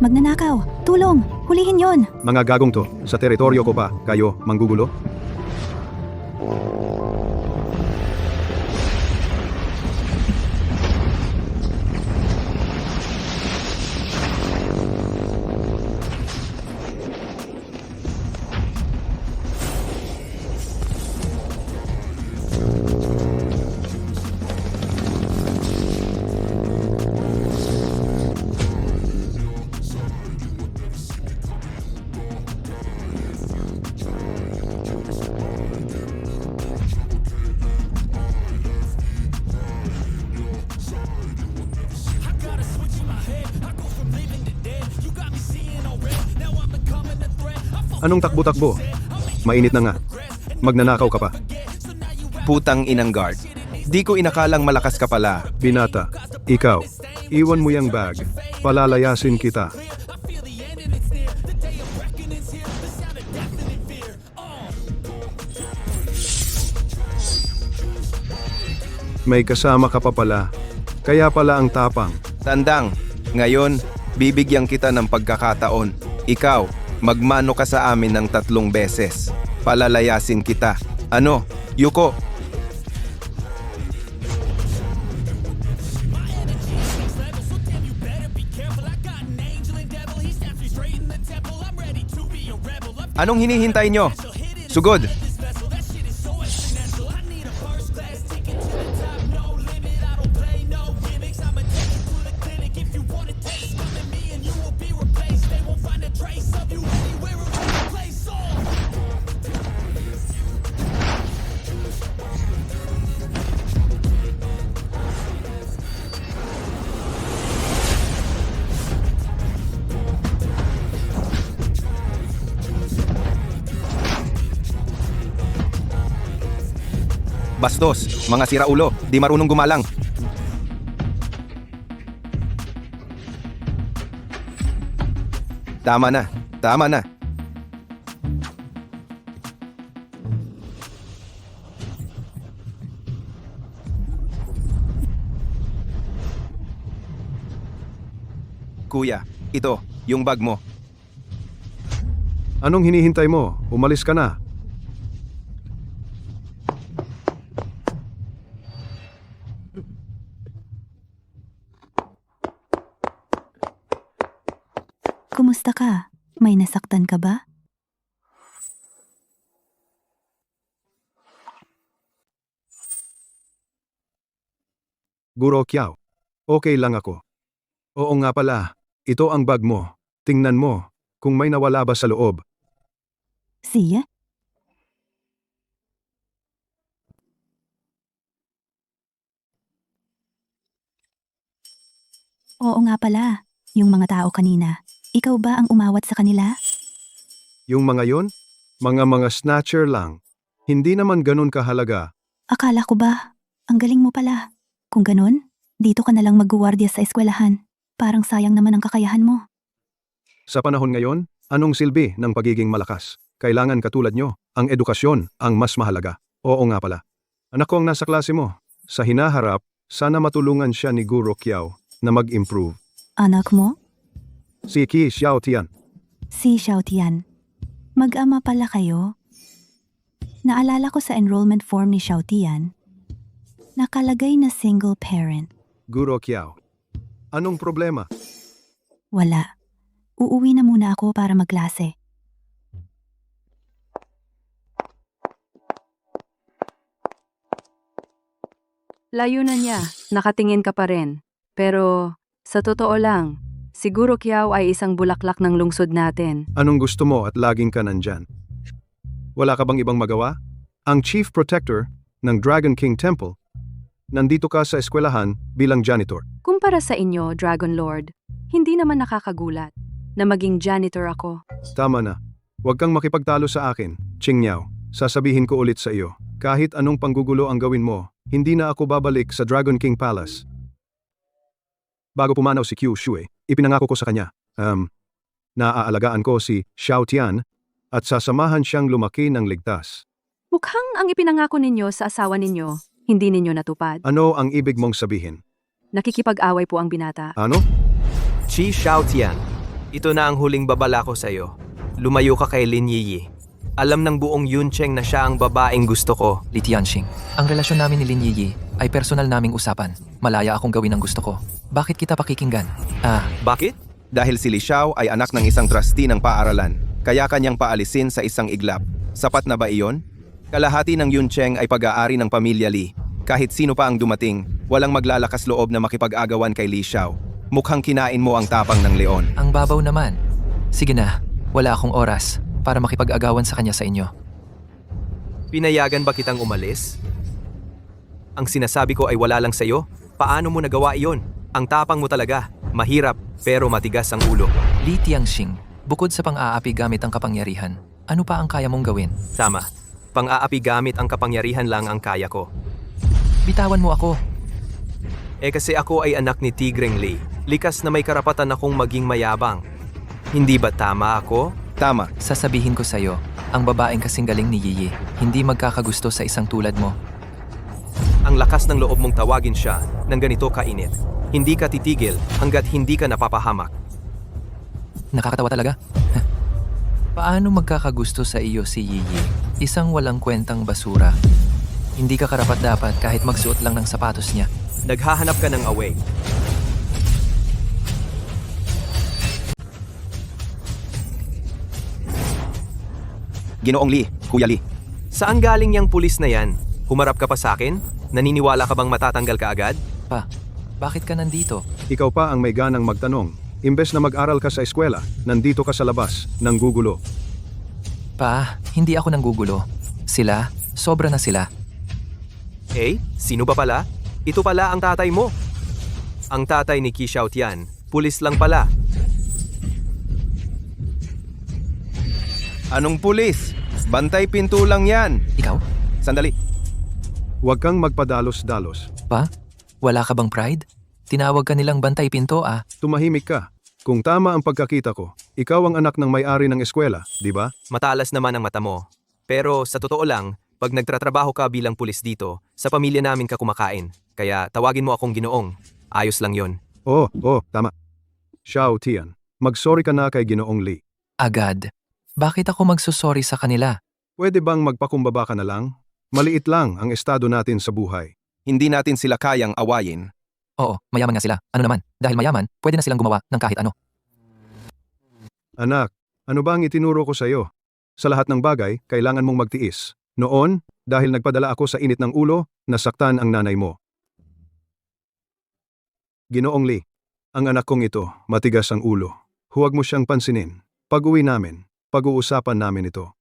Magnanakaw! Tulong! Hulihin yon! Mga gagong to, sa teritoryo ko pa, kayo manggugulo? Anong takbo-takbo? Mainit na nga. Magnanakaw ka pa. Putang inang guard. Di ko inakalang malakas ka pala. Binata, ikaw, iwan mo yung bag. Palalayasin kita. May kasama ka pa pala. Kaya pala ang tapang. Tandang, ngayon, bibigyan kita ng pagkakataon. Ikaw, magmano ka sa amin ng 3 beses. Palalayasin kita. Ano, Yuko? Anong hinihintay nyo? Sugod! Bastos, mga siraulo, di marunong gumalang. Tama na, tama na. Kuya, ito, yung bag mo. Anong hinihintay mo? Umalis ka na. Kumusta ka? May nasaktan ka ba? Guro Kiao. Okay lang ako. Oo nga pala, ito ang bag mo. Tingnan mo, kung may nawala ba sa loob. Siya? Oo nga pala, yung mga tao kanina. Ikaw ba ang umawat sa kanila? Yung mga yon, mga snatcher lang. Hindi naman ganun kahalaga. Akala ko ba? Ang galing mo pala. Kung ganun, dito ka na lang magguwardiya sa eskwelahan. Parang sayang naman ang kakayahan mo. Sa panahon ngayon, anong silbi ng pagiging malakas? Kailangan katulad nyo, ang edukasyon ang mas mahalaga. Oo nga pala. Anak ko ang nasa klase mo. Sa hinaharap, sana matulungan siya ni Guro Kiao na mag-improve. Anak mo? Si Qi Xiaotian. Si Xiaotian. Mag-ama pala kayo? Naalala ko sa enrollment form ni Xiaotian, nakalagay na single parent. Guro Kiao. Anong problema? Wala. Uuwi na muna ako para magklase. Layo na niya, nakatingin ka pa rin. Pero, sa totoo lang, siguro Kiao ay isang bulaklak ng lungsod natin. Anong gusto mo at laging ka nandyan? Wala ka bang ibang magawa? Ang Chief Protector ng Dragon King Temple. Nandito ka sa eskwelahan bilang janitor. Kumpara sa inyo, Dragon Lord, hindi naman nakakagulat na maging janitor ako. Tama na. Huwag kang makipagtalo sa akin, Qingniao. Sasabihin ko ulit sa iyo, kahit anong panggugulo ang gawin mo, hindi na ako babalik sa Dragon King Palace. Bago pumanaw si Qiu Shui, ipinangako ko sa kanya, naaalagaan ko si Xiao Tian at sasamahan siyang lumaki ng ligtas. Mukhang ang ipinangako ninyo sa asawa ninyo, hindi ninyo natupad. Ano ang ibig mong sabihin? Nakikipag-away po ang binata. Ano? Qi Xiaotian, Ito na ang huling babala ko sa'yo. Lumayo ka kay Lin Yiyi. Alam ng buong Yuncheng na siya ang babaeng gusto ko. Li Tianxing, ang relasyon namin ni Lin Yiyi ay personal naming usapan. Malaya akong gawin ang gusto ko. Bakit kita pakikinggan? Bakit? Dahil si Li Xiao ay anak ng isang trustee ng paaralan, kaya kanyang paalisin sa isang iglap. Sapat na ba iyon? Kalahati ng Yuncheng ay pag-aari ng pamilya Li. Kahit sino pa ang dumating, walang maglalakas loob na makipag-agawan kay Li Xiao. Mukhang kinain mo ang tapang ng leon. Ang babaw naman. Sige na, wala akong oras para makipag-agawan sa kanya sa inyo. Pinayagan ba kitang umalis? Ang sinasabi ko ay wala lang sa'yo? Paano mo nagawa iyon? Ang tapang mo talaga. Mahirap, pero matigas ang ulo. Li Tianxing, bukod sa pang-aapi gamit ang kapangyarihan, ano pa ang kaya mong gawin? Tama. Pang-aapi gamit ang kapangyarihan lang ang kaya ko. Bitawan mo ako. Kasi ako ay anak ni Tigreng Li. Likas na may karapatan akong maging mayabang. Hindi ba tama ako? Tama. Sasabihin ko sa'yo, ang babaeng kasing galing ni Yiyi, hindi magkakagusto sa isang tulad mo. Ang lakas ng loob mong tawagin siya ng ganito kainit. Hindi ka titigil hanggat hindi ka napapahamak. Nakakatawa talaga. Paano magkakagusto sa iyo si Yiyi? Isang walang kwentang basura. Hindi ka karapat-dapat kahit magsuot lang ng sapatos niya. Naghahanap ka ng away. Ginoong Li, Kuya Li. Saan galing yung pulis na yan? Humarap ka pa sa akin? Naniniwala ka bang matatanggal ka agad? Pa, bakit ka nandito? Ikaw pa ang may ganang magtanong. Imbes na mag-aral ka sa eskwela, nandito ka sa labas, nanggugulo. Pa, hindi ako nanggugulo. Sila, sobra na sila. Sino ba pala? Ito pala ang tatay mo. Ang tatay ni Qi Xiaotian, pulis lang pala. Anong pulis? Bantay pinto lang yan. Ikaw? Sandali. Huwag kang magpadalos-dalos. Pa, wala ka bang pride? Tinawag ka nilang bantay pinto Tumahimik ka. Kung tama ang pagkakita ko, ikaw ang anak ng may-ari ng eskwela, di ba? Matalas naman ang mata mo. Pero sa totoo lang, pag nagtatrabaho ka bilang pulis dito, sa pamilya namin ka kumakain. Kaya tawagin mo akong Ginoong. Ayos lang yon. Tama. Xiao Tian, mag-sorry ka na kay Ginoong Li. Agad. Bakit ako magsusorry sa kanila? Pwede bang magpakumbaba ka na lang? Maliit lang ang estado natin sa buhay. Hindi natin sila kayang awayin. Oo, mayaman nga sila. Ano naman, dahil mayaman, pwede na silang gumawa ng kahit ano. Anak, ano ba ang itinuro ko sa iyo? Sa lahat ng bagay, kailangan mong magtiis. Noon, dahil nagpadala ako sa init ng ulo, nasaktan ang nanay mo. Ginoong Li, ang anak kong ito, matigas ang ulo. Huwag mo siyang pansinin. Pag-uwi namin, pag-uusapan namin ito.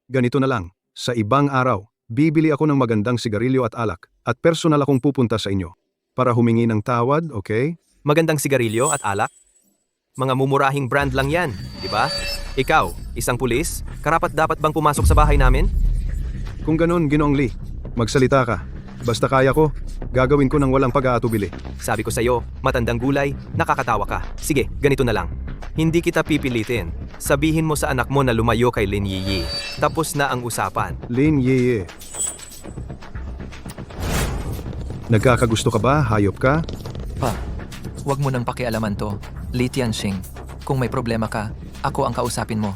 Ganito na lang, sa ibang araw, bibili ako ng magandang sigarilyo at alak, at personal akong pupunta sa inyo. Para humingi ng tawad, okay? Magandang sigarilyo at alak? Mga mumurahing brand lang yan, di ba? Ikaw, isang pulis, karapat dapat bang pumasok sa bahay namin? Kung ganun, Ginoong Li, magsalita ka. Basta kaya ko, gagawin ko ng walang pag-aatubili. Sabi ko sa'yo, matandang gulay, nakakatawa ka. Sige, ganito na lang. Hindi kita pipilitin. Sabihin mo sa anak mo na lumayo kay Lin Yiyi. Tapos na ang usapan. Lin Yiyi. Nagkakagusto ka ba? Hayop ka? Pa, wag mo nang pakialaman to. Li Tianxing, kung may problema ka, ako ang kausapin mo.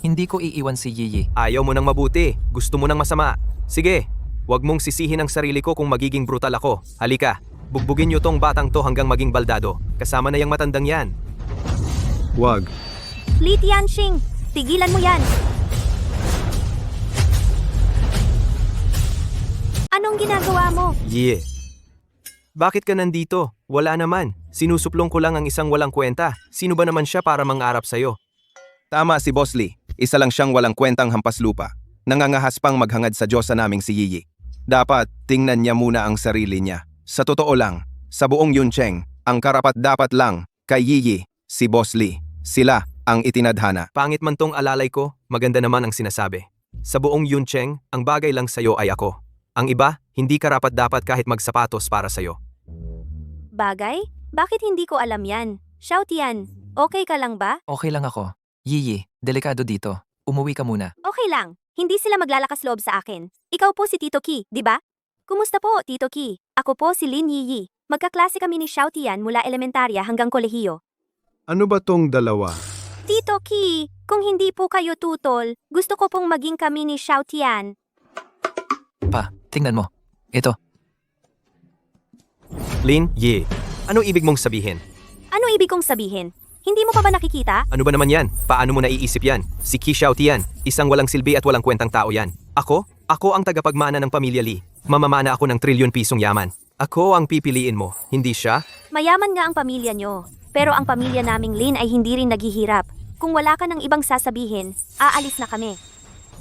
Hindi ko iiwan si Yiyi. Ayaw mo nang mabuti. Gusto mo nang masama. Sige, wag mong sisihin ang sarili ko kung magiging brutal ako. Halika, bugbugin niyo tong batang to hanggang maging baldado. Kasama na yung matandang yan. Wag. Li Tianxing, tigilan mo yan. Anong ginagawa mo? Bakit ka nandito? Wala naman. Sinusuplong ko lang ang isang walang kwenta. Sino ba naman siya para mangarap sa'yo? Tama si Boss Lee. Isa lang siyang walang kwentang hampas lupa. Nangangahas pang maghangad sa Diyosa naming si Yiyi. Dapat tingnan niya muna ang sarili niya. Sa totoo lang, sa buong Yuncheng, ang karapat-dapat lang kay Yiyi, si Boss Lee. Sila ang itinadhana. Pangit man tong alalay ko, maganda naman ang sinasabi. Sa buong Yuncheng, ang bagay lang sa'yo ay ako. Ang iba, hindi karapat-dapat kahit magsapatos para sa'yo. Bagay? Bakit hindi ko alam yan? Xiaotian, okay ka lang ba? Okay lang ako. Yiyi, delikado dito. Umuwi ka muna. Okay lang. Hindi sila maglalakas loob sa akin. Ikaw po si Tito Qi, di ba? Kumusta po, Tito Qi? Ako po si Lin Yiyi. Magkaklase kami ni Xiaotian mula elementarya hanggang kolehiyo. Ano ba tong dalawa? Tito Ki, kung hindi po kayo tutol, gusto ko pong maging kami ni Xiao Tian. Pa, tingnan mo. Ito, Lin Yi, anong ibig mong sabihin? Ano ibig kong sabihin? Hindi mo pa ba nakikita? Ano ba naman yan? Paano mo naiisip yan? Si Qi Xiaotian, isang walang silbi at walang kwentang tao yan. Ako? Ako ang tagapagmana ng pamilya Li. Mamamana ako ng trilyon-pisong yaman. Ako ang pipiliin mo, hindi siya? Mayaman nga ang pamilya nyo. Pero ang pamilya naming Lin ay hindi rin naghihirap. Kung wala ka ng ibang sasabihin, aalis na kami.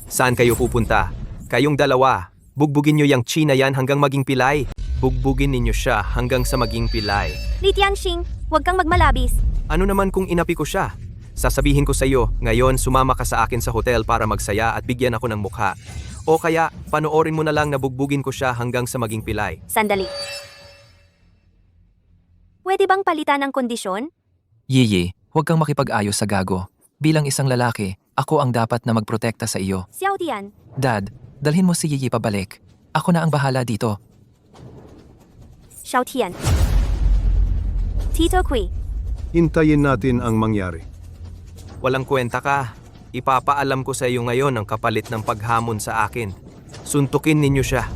Saan kayo pupunta? Kayong dalawa. Bugbugin nyo yung China yan hanggang maging pilay. Bugbugin ninyo siya hanggang sa maging pilay. Li Tianxing, huwag kang magmalabis. Ano naman kung inapi ko siya? Sasabihin ko sa iyo, ngayon sumama ka sa akin sa hotel para magsaya at bigyan ako ng mukha. O kaya, panoorin mo na lang na bugbugin ko siya hanggang sa maging pilay. Sandali. Pwede bang palitan ng kondisyon? Yiyi, huwag kang makipag-ayos sa gago. Bilang isang lalaki, ako ang dapat na magprotekta sa iyo. Xiao Tian, Dad, dalhin mo si Yiyi pabalik. Ako na ang bahala dito. Xiao Tian. Tito Kui, Hintayin natin ang mangyari. Walang kwenta ka. Ipapaalam ko sa iyo ngayon ang kapalit ng paghamon sa akin. Suntukin ninyo siya.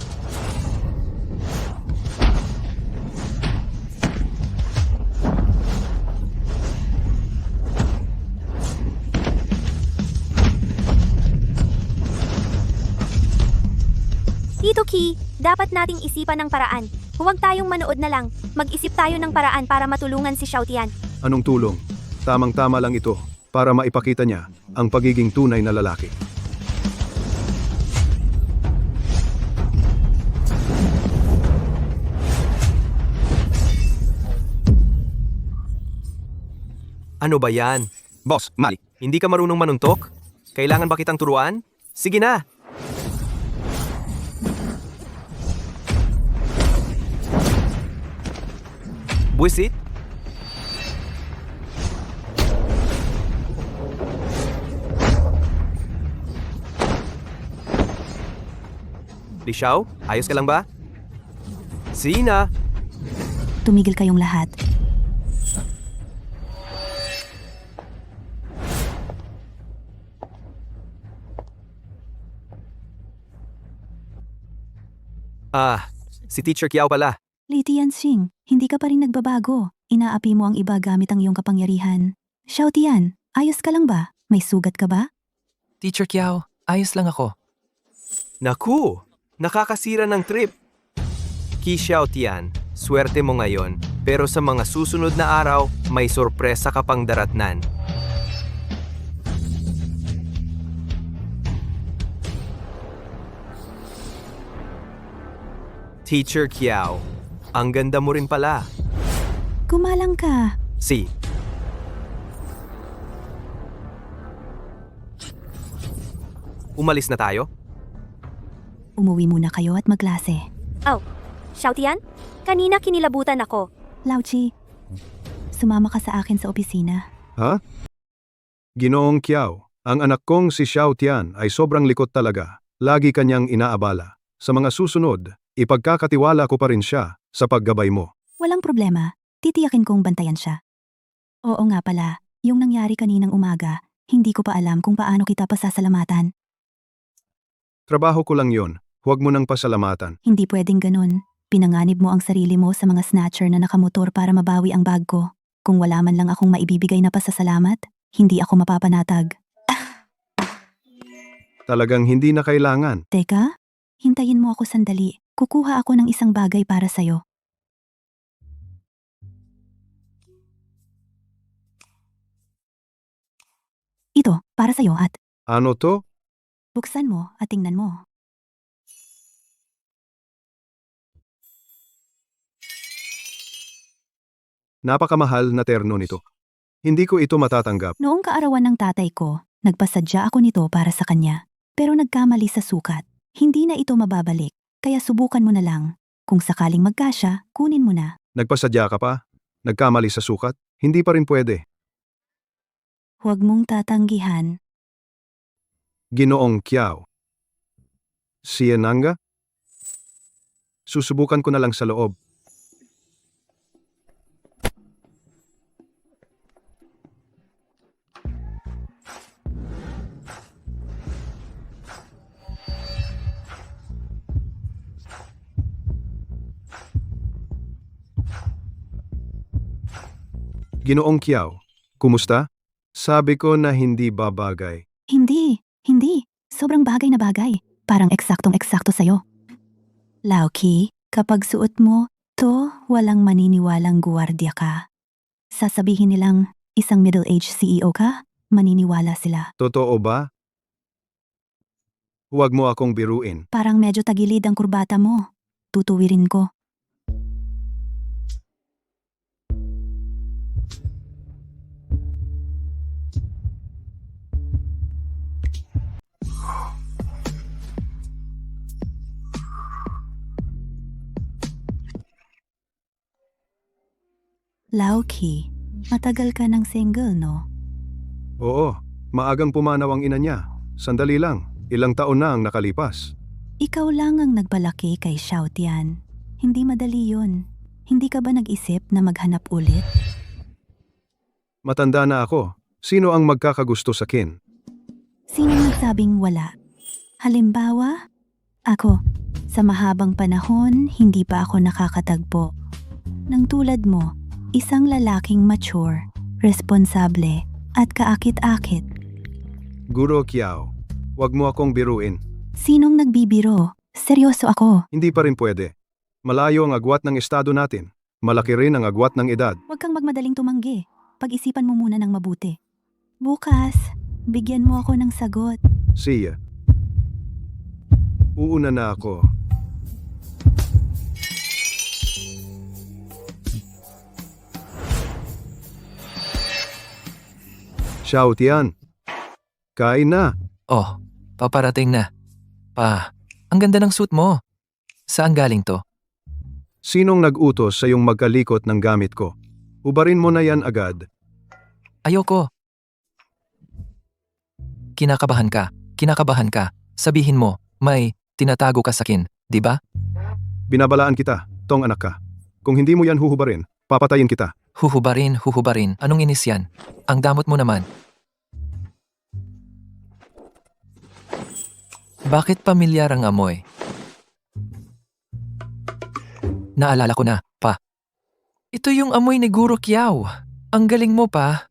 Tito Ki, dapat nating isipan ng paraan. Huwag tayong manood na lang. Mag-isip tayo ng paraan para matulungan si Xiao Tian. Anong tulong? Tamang-tama lang ito para maipakita niya ang pagiging tunay na lalaki. Ano ba yan? Boss, Mali, hindi ka marunong manuntok? Kailangan ba kitang turuan? Sige na! Buwisit? Li Xiao, ayos ka lang ba? Sina? Tumigil kayong lahat. Si Teacher Kiao pala. Li Tianxing, hindi ka pa rin nagbabago. Inaapi mo ang iba gamit ang iyong kapangyarihan. Xiao Tian, ayos ka lang ba? May sugat ka ba? Teacher Kiao, ayos lang ako. Naku! Nakakasira ng trip. Qi Xiaotian, swerte mo ngayon, pero sa mga susunod na araw, may sorpresa ka pang daratnan. Teacher Kiao, ang ganda mo rin pala. Kumalang ka. Si. Umalis na tayo? Umuwi muna kayo at maglase. Xiao Tian, kanina kinilabutan ako. Lauchi, sumama ka sa akin sa opisina. Ha? Ginoong Kiao, ang anak kong si Xiao Tian ay sobrang likot talaga. Lagi kanyang inaabala. Sa mga susunod, ipagkakatiwala ko pa rin siya sa paggabay mo. Walang problema. Titiyakin kong bantayan siya. Oo nga pala, yung nangyari kaninang umaga, hindi ko pa alam kung paano kita pasasalamatan. Trabaho ko lang yon. Huwag mo nang pasalamatan. Hindi pwedeng ganun. Pinanganib mo ang sarili mo sa mga snatcher na nakamotor para mabawi ang bag ko. Kung wala man lang akong maibibigay na pasasalamat, hindi ako mapapanatag. Talagang hindi na kailangan. Teka, hintayin mo ako sandali. Kukuha ako ng isang bagay para sa'yo. Ito, para sa'yo at Ano to? buksan mo at tingnan mo. Napakamahal na terno nito. Hindi ko ito matatanggap. Noong kaarawan ng tatay ko, nagpasadya ako nito para sa kanya. Pero nagkamali sa sukat. Hindi na ito mababalik. Kaya subukan mo na lang. Kung sakaling magkasya, kunin mo na. Nagpasadya ka pa? Nagkamali sa sukat? Hindi pa rin pwede. Huwag mong tatanggihan. Ginoong Kiao. Sienanga? Susubukan ko na lang sa loob. Ginoong Kiao, kumusta? Sabi ko na hindi babagay. Hindi. Sobrang bagay na bagay. Parang eksaktong-eksakto sa'yo. Lauki, kapag suot mo, to walang maniniwalang guwardiya ka. Sasabihin nilang isang middle-aged CEO ka, maniniwala sila. Totoo ba? Huwag mo akong biruin. Parang medyo tagilid ang kurbata mo. Tutuwirin ko. Lauki, matagal ka ng single, no? Oo, maagang pumanaw ang ina niya. Sandali lang, ilang taon na ang nakalipas. Ikaw lang ang nagpalaki kay Xiaotian. Hindi madali yun. Hindi ka ba nag-isip na maghanap ulit? Matanda na ako. Sino ang magkakagusto sa kin? Sino nagsabing wala? Halimbawa, ako. Sa mahabang panahon, hindi pa ako nakakatagpo. Nang tulad mo, isang lalaking mature, responsable, at kaakit-akit. Guro Kiao, huwag mo akong biruin. Sinong nagbibiro? Seryoso ako. Hindi pa rin pwede. Malayo ang agwat ng estado natin. Malaki rin ang agwat ng edad. Huwag kang magmadaling tumanggi. Pag-isipan mo muna ng mabuti. Bukas, bigyan mo ako ng sagot. Siya. Uuna na ako. Xiaotian. Kain na. Oh, paparating na. Pa, ang ganda ng suit mo. Saan galing to? Sinong nag-utos sa iyong magkalikot ng gamit ko? Ubarin mo na yan agad. Ayoko. Kinakabahan ka. Sabihin mo, may tinatago ka sa akin, di ba? Binabalaan kita, tong anak ka. Kung hindi mo yan huhubarin, papatayin kita. Huhubarin. Anong inis yan? Ang damot mo naman. Bakit pamilyar ang amoy? Naalala ko na, pa. Ito yung amoy ni Guro Kiao. Ang galing mo, pa.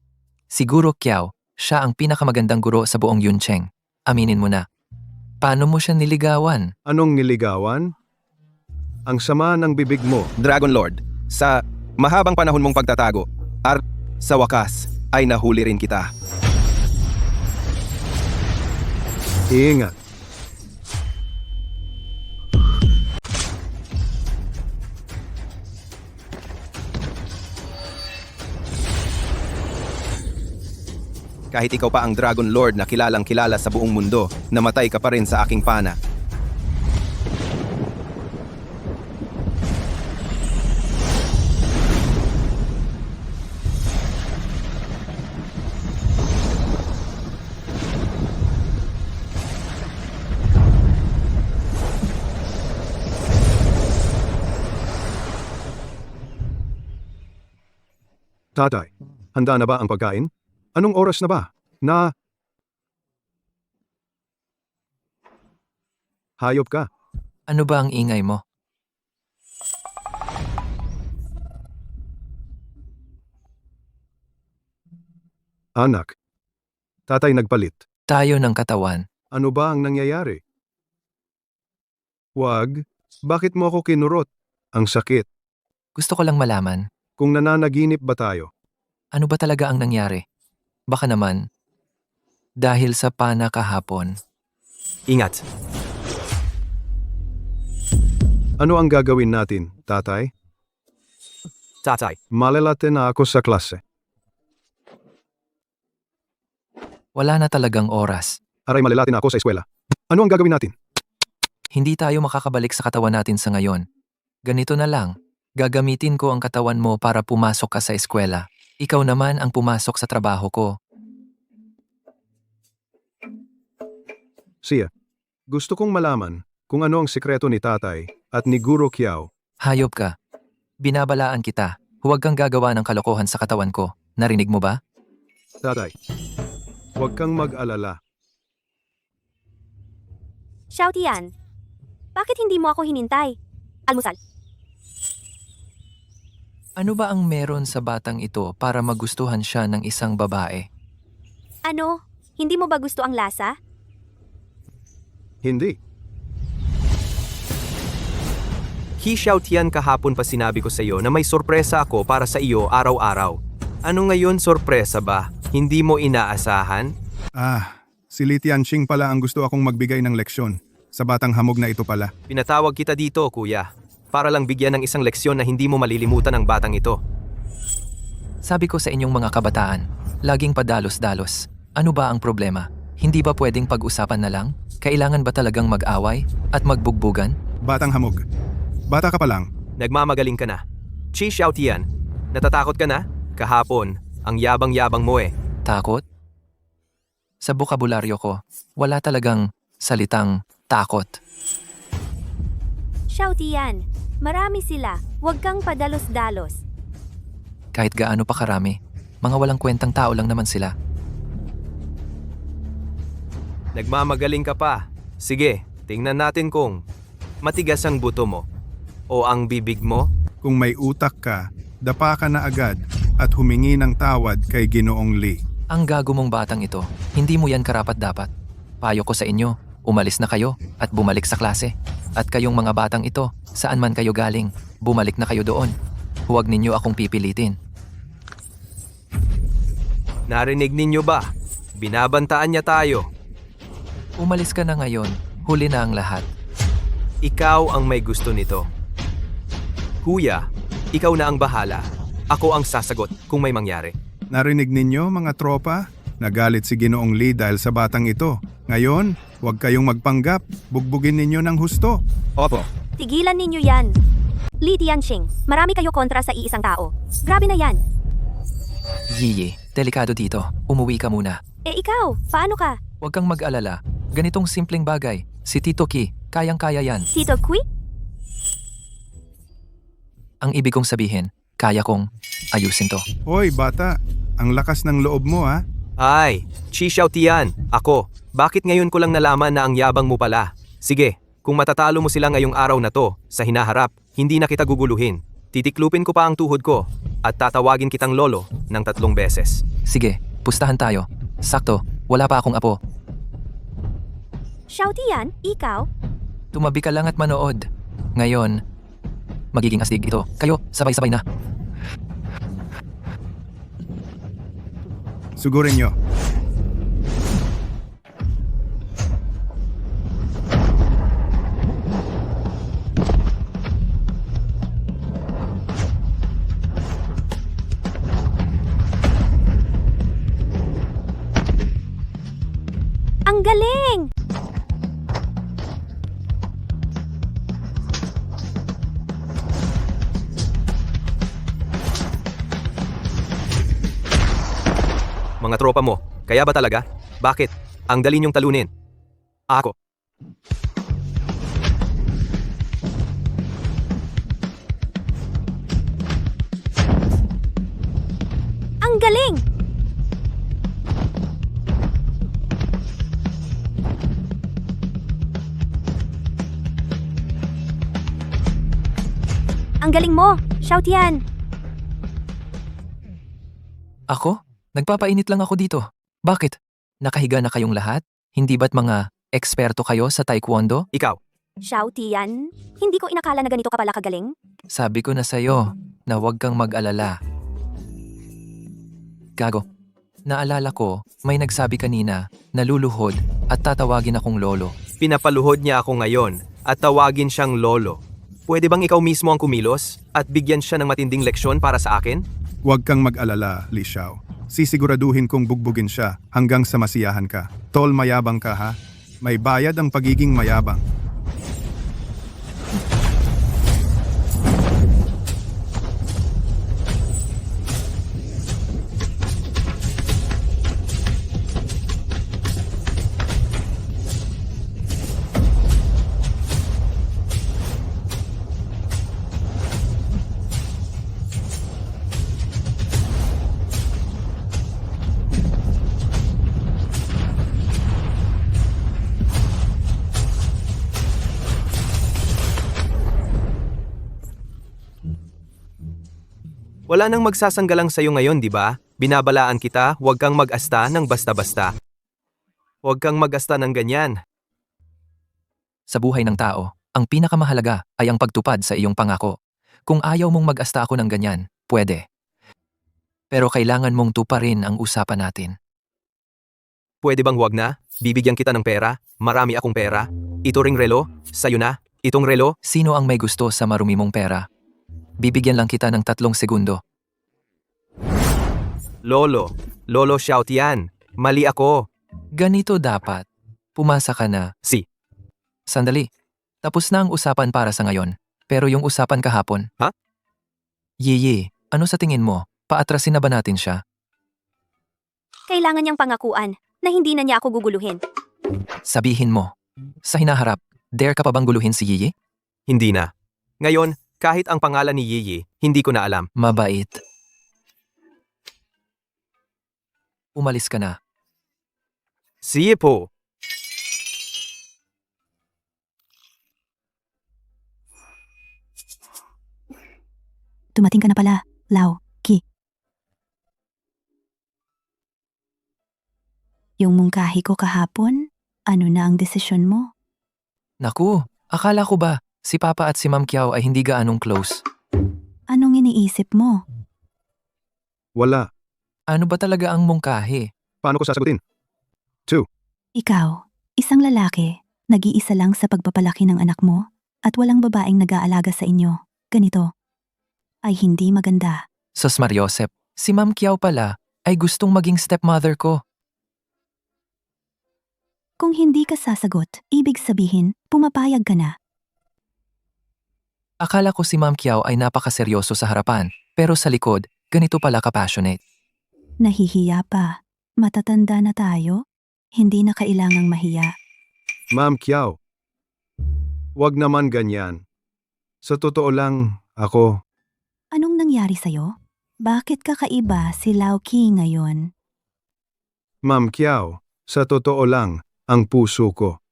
Si Guro Kiao, siya ang pinakamagandang guro sa buong Yuncheng. Aminin mo na. Paano mo siya niligawan? Anong niligawan? Ang sama ng bibig mo. Dragon Lord, sa mahabang panahon mong pagtatago, sa wakas ay nahuli rin kita. Ingat. Kahit ikaw pa ang Dragon Lord na kilalang kilala sa buong mundo, namatay ka pa rin sa aking pana. Tatay, handa na ba ang pagkain? Anong oras na ba? Hayop ka. Ano ba ang ingay mo? Anak. Tatay nagpalit. Tayo ng katawan. Ano ba ang nangyayari? Wag. Bakit mo ako kinurot? Ang sakit. Gusto ko lang malaman, Kung nananaginip ba tayo? ano ba talaga ang nangyari? Baka naman, dahil sa pana kahapon. Ingat. Ano ang gagawin natin, tatay? Tatay. Malalate na ako sa klase. Wala na talagang oras. Aray malilate na ako sa eskwela. Ano ang gagawin natin? Hindi tayo makakabalik sa katawan natin sa ngayon. Ganito na lang, gagamitin ko ang katawan mo para pumasok ka sa eskwela. Ikaw naman ang pumasok sa trabaho ko. Siya. Gusto kong malaman kung ano ang sikreto ni tatay at ni Guro Kiao. Hayop ka. Binabalaan kita. Huwag kang gagawa ng kalokohan sa katawan ko. Narinig mo ba? Tatay, huwag kang mag-alala. Xiaotian, bakit hindi mo ako hinintay? Almusal. Ano ba ang meron sa batang ito para magustuhan siya ng isang babae? Ano? Hindi mo ba gusto ang lasa? Hindi. He shout yan kahapon pa sinabi ko sa iyo na may sorpresa ako para sa iyo araw-araw. Ano ngayon sorpresa ba? Hindi mo inaasahan? Si Li Tianqing pala ang gusto akong magbigay ng leksyon. Sa batang hamog na ito pala. Pinatawag kita dito, kuya. Para lang bigyan ng isang leksyon na hindi mo malilimutan ang batang ito. Sabi ko sa inyong mga kabataan, laging padalos-dalos. Ano ba ang problema? Hindi ba pwedeng pag-usapan na lang? Kailangan ba talagang mag-away at magbugbugan? Batang hamog. Bata ka pa lang. Nagmamagaling ka na. Chi shout yan. Natatakot ka na? Kahapon, ang yabang-yabang mo eh. Takot? Sa bokabularyo ko, wala talagang salitang takot. Shouty yan. Marami sila. Huwag kang padalos-dalos. Kahit gaano pa karami, mga walang kwentang tao lang naman sila. Nagmamagaling ka pa. Sige, tingnan natin kung matigas ang buto mo o ang bibig mo. Kung may utak ka, dapa ka na agad at humingi ng tawad kay Ginoong Lee. Ang gago mong batang ito, hindi mo yan karapat-dapat. Payo ko sa inyo, umalis na kayo at bumalik sa klase. At kayong mga batang ito, saan man kayo galing, bumalik na kayo doon. Huwag ninyo akong pipilitin. Narinig ninyo ba? Binabantaan niya tayo. Umalis ka na ngayon, huli na ang lahat. Ikaw ang may gusto nito. Kuya, ikaw na ang bahala. Ako ang sasagot kung may mangyari. Narinig ninyo mga tropa? Nagalit si Ginoong Lee dahil sa batang ito. Ngayon, huwag kayong magpanggap. Bugbugin ninyo ng husto. Opo. Tigilan ninyo yan. Li Tianqing, marami kayo kontra sa iisang tao. Grabe na yan. Yiyi, delikado dito. Umuwi ka muna. Eh ikaw, paano ka? Huwag kang mag-alala. Ganitong simpleng bagay. Si Tito Ki, kayang-kaya yan. Tito Kui? Ang ibig kong sabihin, kaya kong ayusin to. Hoy bata, ang lakas ng loob mo ha. Ay, Chi shout yan. Ako, bakit ngayon ko lang nalaman na ang yabang mo pala? Sige, kung matatalo mo sila ngayong araw na to, sa hinaharap, hindi na kita guguluhin. Titiklupin ko pa ang tuhod ko at tatawagin kitang lolo ng 3 beses. Sige, pustahan tayo. Sakto, wala pa akong apo. Shouty yan? Ikaw? Tumabi ka lang at manood. Ngayon, magiging astig ito. Kayo, sabay-sabay na. Sugurin nyo. Ang galing! Mga tropa mo, kaya ba talaga? Bakit? Ang dali niyong talunin. Ako. Ang galing! Ang galing mo! Shout yan! Ako? Nagpapainit lang ako dito. Bakit? Nakahiga na kayong lahat? Hindi ba't mga eksperto kayo sa taekwondo? Ikaw. Shouty yan? Hindi ko inakala na ganito ka pala kagaling. Sabi ko na sa'yo na huwag kang mag-alala. Gago. Naalala ko, may nagsabi kanina na luluhod at tatawagin akong lolo. Pinapaluhod niya ako ngayon at tawagin siyang lolo. Pwede bang ikaw mismo ang kumilos at bigyan siya ng matinding leksyon para sa akin? Huwag kang mag-alala, Li Xiao. Sisiguraduhin kong bugbugin siya hanggang sa masiyahan ka. Tol, mayabang ka ha? May bayad ang pagiging mayabang. Wala nang magsasanggalang sa'yo ngayon, di ba? Binabalaan kita, huwag kang mag-asta ng basta-basta. Huwag kang mag-asta ng ganyan. Sa buhay ng tao, ang pinakamahalaga ay ang pagtupad sa iyong pangako. Kung ayaw mong mag-asta ako ng ganyan, pwede. Pero kailangan mong tuparin ang usapan natin. Pwede bang huwag na? Bibigyan kita ng pera? Marami akong pera. Ito ring relo? Sa'yo na? Itong relo? Sino ang may gusto sa marumi mong pera? Bibigyan lang kita ng 3 segundo. Lolo, shout yan. Mali ako. Ganito dapat. Pumasa ka na. Si. Sandali. Tapos na ang usapan para sa ngayon. Pero yung usapan kahapon. Ha? Yiyi, ano sa tingin mo? Paatrasin na ba natin siya? Kailangan niyang pangakuan na hindi na niya ako guguluhin. Sabihin mo. Sa hinaharap, dare ka pa bang guluhin si Yiyi? Hindi na. Ngayon, kahit ang pangalan ni Yiyi, hindi ko na alam. Mabait. Umalis ka na. Sige po. Dumating ka na pala, Lau, Ki. Yung mungkahi ko kahapon, ano na ang desisyon mo? Naku, akala ko ba si Papa at si Ma'am Kiao ay hindi gaanong close? Anong iniisip mo? Wala. Ano ba talaga ang mungkahi? Paano ko sasagutin? Ikaw, isang lalaki, nag-iisa lang sa pagpapalaki ng anak mo, at walang babaeng nag-aalaga sa inyo. Ganito. Ay hindi maganda. Sos Mariosep, si Ma'am Kiao pala ay gustong maging stepmother ko. Kung hindi ka sasagot, ibig sabihin, pumapayag ka na. Akala ko si Ma'am Kiao ay napakaseryoso sa harapan, pero sa likod, ganito pala ka-passionate. Nahihiya pa. Matatanda na tayo? Hindi na kailangang mahiya. Ma'am Kiao. Wag naman ganyan. Sa totoo lang, ako, Anong nangyari sa'yo? Bakit kakaiba si Lau Ki ngayon? Ma'am Kiao, sa totoo lang, ang puso ko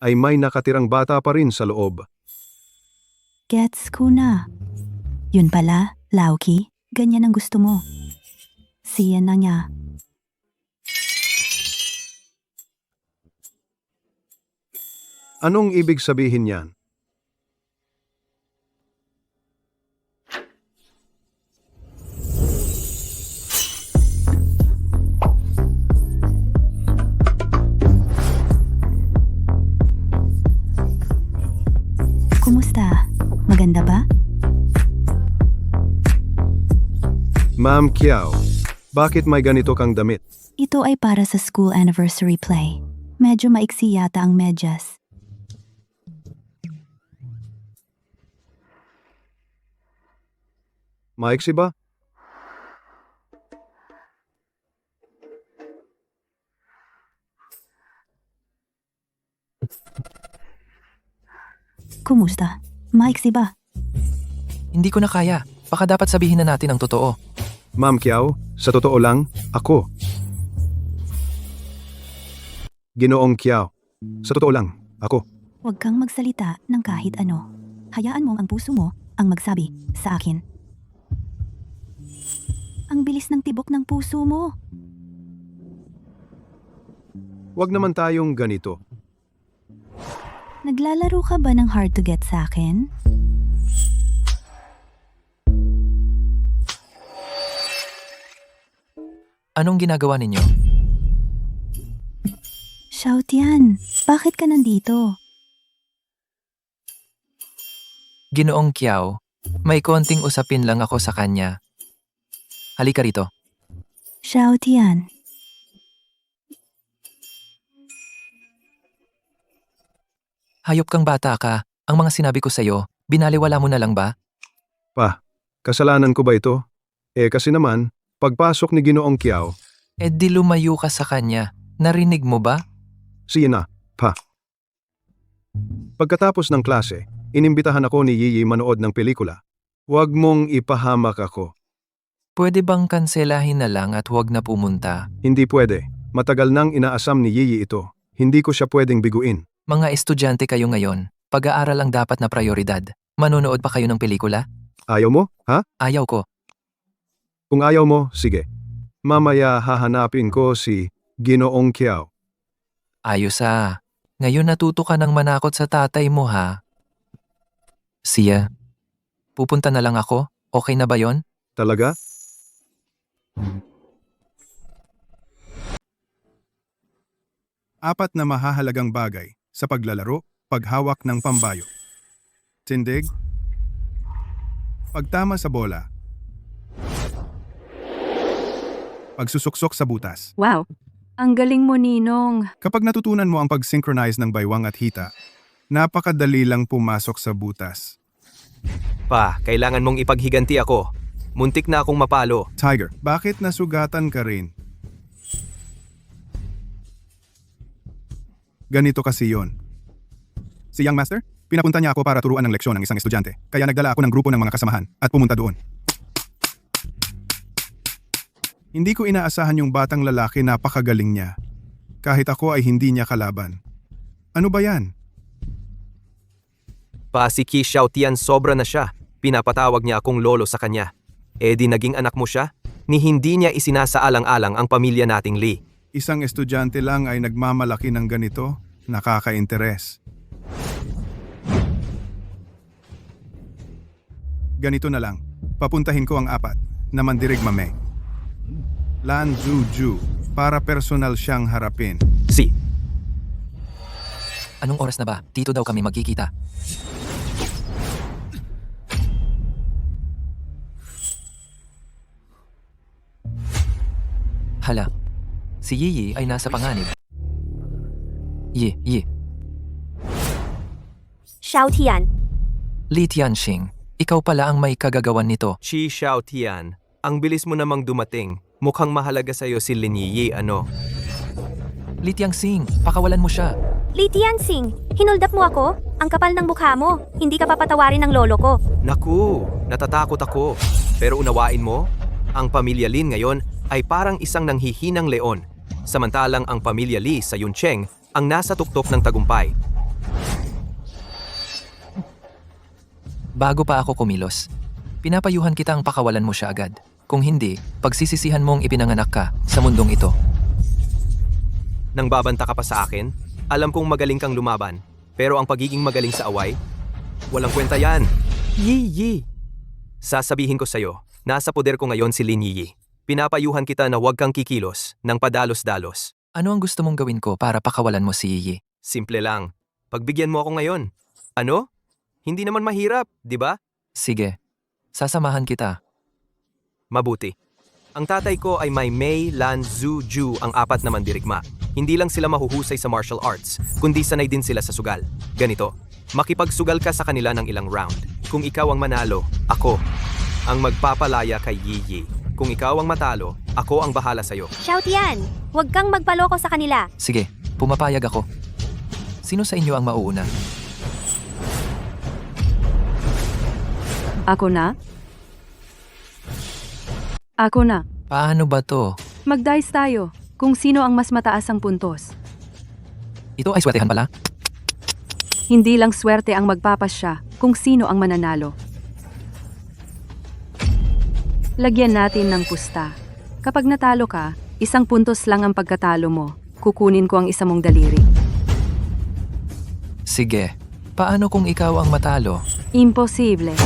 ay may nakatirang bata pa rin sa loob. Gets ko na. Yun pala, Lau Ki, ganyan ang gusto mo. Siya na niya. Anong ibig sabihin niyan? Kumusta? Maganda ba? Ma'am Kiao, bakit may ganito kang damit? Ito ay para sa school anniversary play. Medyo maiksi yata ang medyas. Maiksi ba? Kumusta? Maiksi ba? Hindi ko na kaya. Baka dapat sabihin na natin ang totoo. Ma'am Kiao, sa totoo lang, ako. Ginoong Kiao, sa totoo lang, ako. Huwag kang magsalita ng kahit ano. Hayaan mong ang puso mo ang magsabi sa akin. Ang bilis ng tibok ng puso mo. Wag naman tayong ganito. Naglalaro ka ba ng hard to get sa akin? Anong ginagawa ninyo? Shout yan. Bakit ka nandito? Ginoong Kiao, may konting usapin lang ako sa kanya. Halika rito. Shout yan. Hayop kang bata ka. Ang mga sinabi ko sa'yo, binaliwala mo na lang ba? Pa, kasalanan ko ba ito? Kasi naman, pagpasok ni Ginoong Kiao, Eh di lumayo ka sa kanya. Narinig mo ba? siya na, pa. Pagkatapos ng klase, inimbitahan ako ni Yiyi manood ng pelikula. Huwag mong ipahamak ako. Pwede bang kanselahin na lang at huwag na pumunta? Hindi pwede. Matagal nang inaasam ni Yiyi ito. Hindi ko siya pwedeng biguin. Mga estudyante kayo ngayon. Pag-aaral ang dapat na prioridad. Manonood pa kayo ng pelikula? Ayaw mo, ha? Ayaw ko. Kung ayaw mo, sige. Mamaya hahanapin ko si Ginoong Kiao. Ayos ah. Ngayon natuto ka ng manakot sa tatay mo ha. Siya, pupunta na lang ako? Okay na ba yon? Talaga? Apat na mahahalagang bagay sa paglalaro, paghawak ng pambayo. Tindig, pagtama sa bola, pagsusuksok sa butas. Wow, ang galing mo, Ninong. Kapag natutunan mo ang pag-synchronize ng baywang at hita, napakadali lang pumasok sa butas. Pa, kailangan mong ipaghiganti ako. Muntik na akong mapalo. Tiger, bakit nasugatan ka rin? Ganito kasi yon. Si Young Master, pinapunta niya ako para turuan ng leksyon ng isang estudyante. Kaya nagdala ako ng grupo ng mga kasamahan at pumunta doon. Hindi ko inaasahan yung batang lalaki, napakagaling niya. Kahit ako ay hindi niya kalaban. Ano ba yan? Pa, si Qi Xiaotian sobra na siya. Pinapatawag niya akong lolo sa kanya. Eh di naging anak mo siya? Ni hindi niya isinasaalang-alang ang pamilya nating Li. Isang estudyante lang ay nagmamalaki ng ganito? Nakaka-interes. Ganito na lang. Papuntahin ko ang apat na mandirigma Mei. Lan Zhu para personal siyang harapin. Si, Anong oras na ba? Dito daw kami magkikita. Hala, si Yiyi ay nasa panganib. Yi, Xiao Tian, Li Tianxing, ikaw pala ang may kagagawan nito. Qi Xiaotian, ang bilis mo namang dumating. Mukhang mahalaga sa'yo si Lin Yi, ano? Li Tianxing, pakawalan mo siya. Li Tianxing, hinuldap mo ako? Ang kapal ng mukha mo. Hindi ka papatawarin ng lolo ko. Naku, natatakot ako. Pero unawain mo, ang pamilya Lin ngayon ay parang isang nanghihinang leon. Samantalang ang pamilya Li sa Yuncheng ang nasa tuktok ng tagumpay. Bago pa ako kumilos, pinapayuhan kita ang pakawalan mo siya agad. Kung hindi, pagsisisihan mong ipinanganak ka sa mundong ito. Nang babanta ka pa sa akin, alam kong magaling kang lumaban. Pero ang pagiging magaling sa away, walang kwenta yan. Yi. Sasabihin ko sa'yo, nasa poder ko ngayon si Lin Yi. Pinapayuhan kita na huwag kang kikilos ng padalos-dalos. Ano ang gusto mong gawin ko para pakawalan mo si Yiyi? Simple lang. Pagbigyan mo ako ngayon. Ano? Hindi naman mahirap, di ba? Sige, sasamahan kita. Mabuti. Ang tatay ko ay may Mei, Lan, Zhu, Ju ang apat na mandirigma. Hindi lang sila mahuhusay sa martial arts, kundi sanay din sila sa sugal. Ganito, makipagsugal ka sa kanila ng ilang round. Kung ikaw ang manalo, ako ang magpapalaya kay Yiyi. Kung ikaw ang matalo, ako ang bahala sa'yo. Xiao Tian, huwag kang magpaloko sa kanila. Sige, pumapayag ako. Sino sa inyo ang mauuna? Ako na? Ako na. Paano ba to? Mag-dice tayo kung sino ang mas mataas ang puntos. Ito ay swetehan pala? Hindi lang swerte ang magpapasya kung sino ang mananalo. Lagyan natin ng pusta. Kapag natalo ka, 1 puntos lang ang pagkatalo mo. Kukunin ko ang isa mong daliri. Sige, paano kung ikaw ang matalo? Imposible.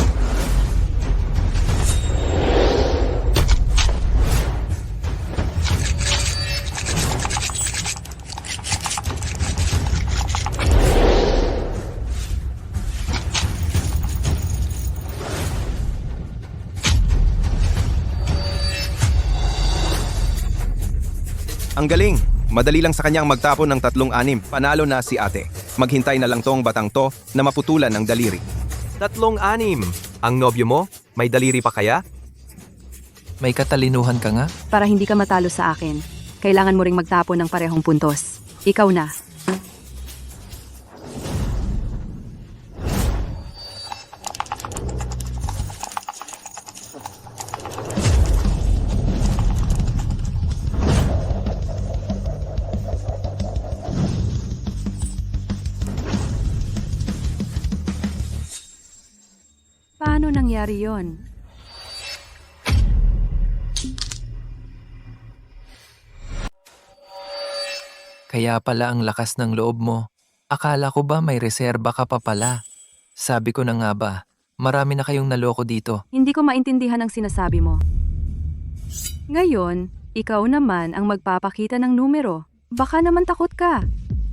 Ang galing! Madali lang sa kanyang magtapon ng 3-6. Panalo na si ate. Maghintay na lang tong batang to na maputulan ng daliri. 3-6? Ang nobyo mo? May daliri pa kaya? May katalinuhan ka nga? Para hindi ka matalo sa akin, kailangan mo ring magtapon ng parehong puntos. Ikaw na. Paano nangyari yon? Kaya pala ang lakas ng loob mo. Akala ko ba may reserba ka pa pala? Sabi ko na nga ba, marami na kayong naloko dito. Hindi ko maintindihan ang sinasabi mo. Ngayon, ikaw naman ang magpapakita ng numero. Baka naman takot ka.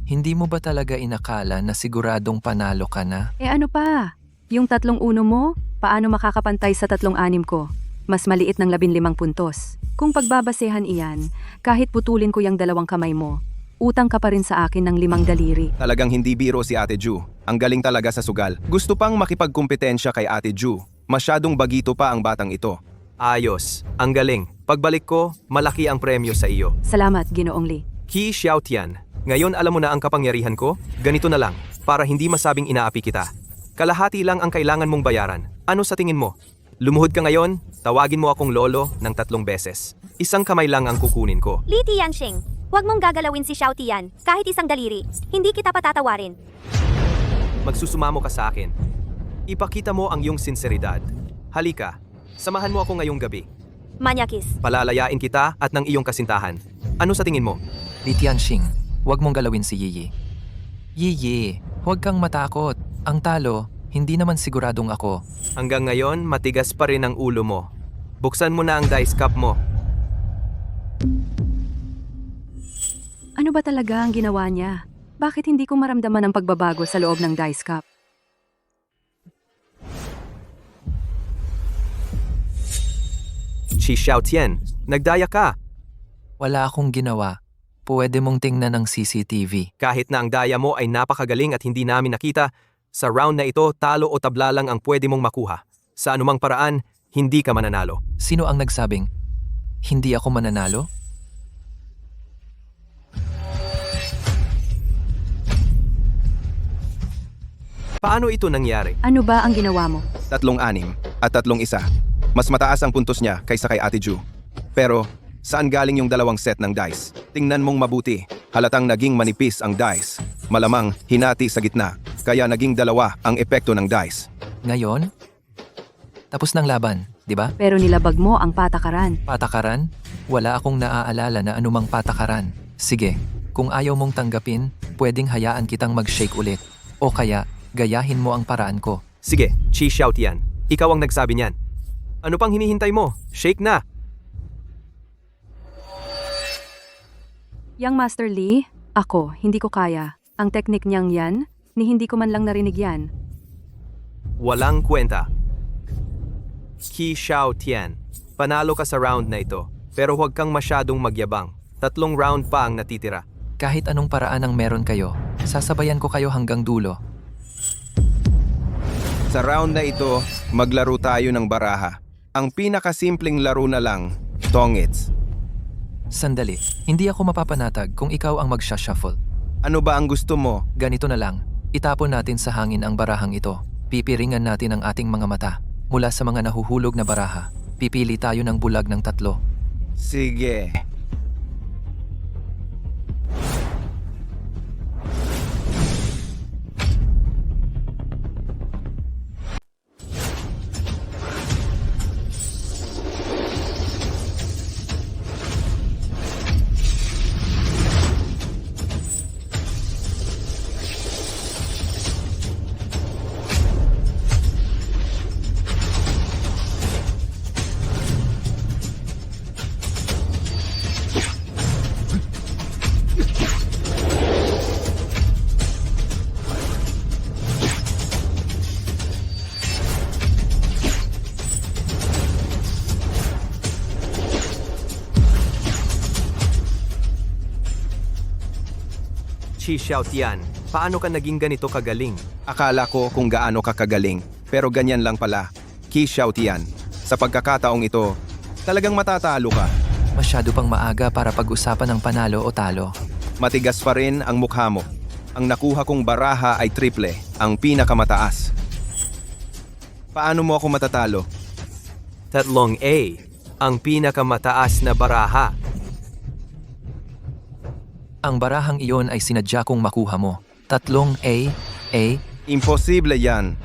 Hindi mo ba talaga inakala na siguradong panalo ka na? Ano pa? Yung 3-1 mo, paano makakapantay sa 3-6 ko? Mas maliit ng 15 puntos. Kung pagbabasehan iyan, kahit putulin ko yung 2 kamay mo, utang ka pa rin sa akin ng 5 daliri. Talagang hindi biro si Ate Ju. Ang galing talaga sa sugal. Gusto pang makipagkumpetensya kay Ate Ju. Masyadong bagito pa ang batang ito. Ayos. Ang galing. Pagbalik ko, malaki ang premyo sa iyo. Salamat, Ginoong Lee. Qi Xiaotian. Ngayon alam mo na ang kapangyarihan ko? Ganito na lang, para hindi masabing inaapi kita. Kalahati lang ang kailangan mong bayaran. Ano sa tingin mo? Lumuhod ka ngayon, tawagin mo akong lolo ng 3 beses. 1 kamay lang ang kukunin ko. Li Tianxing, huwag mong gagalawin si Xiao Tian, kahit 1 daliri. Hindi kita patatawarin. Magsusumamo ka sa akin. Ipakita mo ang iyong sinseridad. Halika, samahan mo ako ngayong gabi. Manyakis. Palalayain kita at ng iyong kasintahan. Ano sa tingin mo? Li Tianxing, huwag mong galawin si Yiyi. Yiyi, huwag kang matakot. Ang talo, hindi naman siguradong ako. Hanggang ngayon, matigas pa rin ang ulo mo. Buksan mo na ang dice cup mo. Ano ba talaga ang ginawa niya? Bakit hindi ko maramdaman ang pagbabago sa loob ng dice cup? Qi Xiaotian, nagdaya ka. Wala akong ginawa. Pwede mong tingnan ng CCTV. Kahit na ang daya mo ay napakagaling at hindi namin nakita, sa round na ito, talo o tabla lang ang pwede mong makuha. Sa anumang paraan, hindi ka mananalo. Sino ang nagsabing, hindi ako mananalo? Paano ito nangyari? Ano ba ang ginawa mo? 3-6 at 3-1. Mas mataas ang puntos niya kaysa kay Ate Ju. Pero, saan galing yung 2 set ng dice? Tingnan mong mabuti. Halatang naging manipis ang dice. Malamang hinati sa gitna. Kaya naging 2 ang epekto ng dice. Ngayon? Tapos ng laban, di ba? Pero nilabag mo ang patakaran. Patakaran? Wala akong naaalala na anumang patakaran. Sige, kung ayaw mong tanggapin, pwedeng hayaan kitang mag-shake ulit. O kaya, gayahin mo ang paraan ko. Sige, Qi Xiaotian. Ikaw ang nagsabi niyan. Ano pang hinihintay mo? Shake na! Yang Master Lee, ako, hindi ko kaya. Ang teknik niyang yan, ni hindi ko man lang narinig yan. Walang kwenta. Qi Xiaotian, panalo ka sa round na ito. Pero huwag kang masyadong magyabang. 3 round pa ang natitira. Kahit anong paraan ang meron kayo, sasabayan ko kayo hanggang dulo. Sa round na ito, maglaro tayo ng baraha. Ang pinakasimpleng laro na lang, tongits. Sandali, hindi ako mapapanatag kung ikaw ang magsha-shuffle. Ano ba ang gusto mo? Ganito na lang, itapon natin sa hangin ang barahang ito. Pipiringan natin ang ating mga mata. Mula sa mga nahuhulog na baraha, pipili tayo ng bulag ng 3. Sige. Qi Xiaotian, paano ka naging ganito kagaling? Akala ko kung gaano ka kagaling, pero ganyan lang pala. Qi Xiaotian, sa pagkakataong ito, talagang matatalo ka. Masyado pang maaga para pag-usapan ng panalo o talo. Matigas pa rin ang mukha mo. Ang nakuha kong baraha ay triple, ang pinakamataas. Paano mo ako matatalo? 3A, ang pinakamataas na baraha. Ang barahang iyon ay sinadya kong makuha mo. 3A, A, Imposible yan.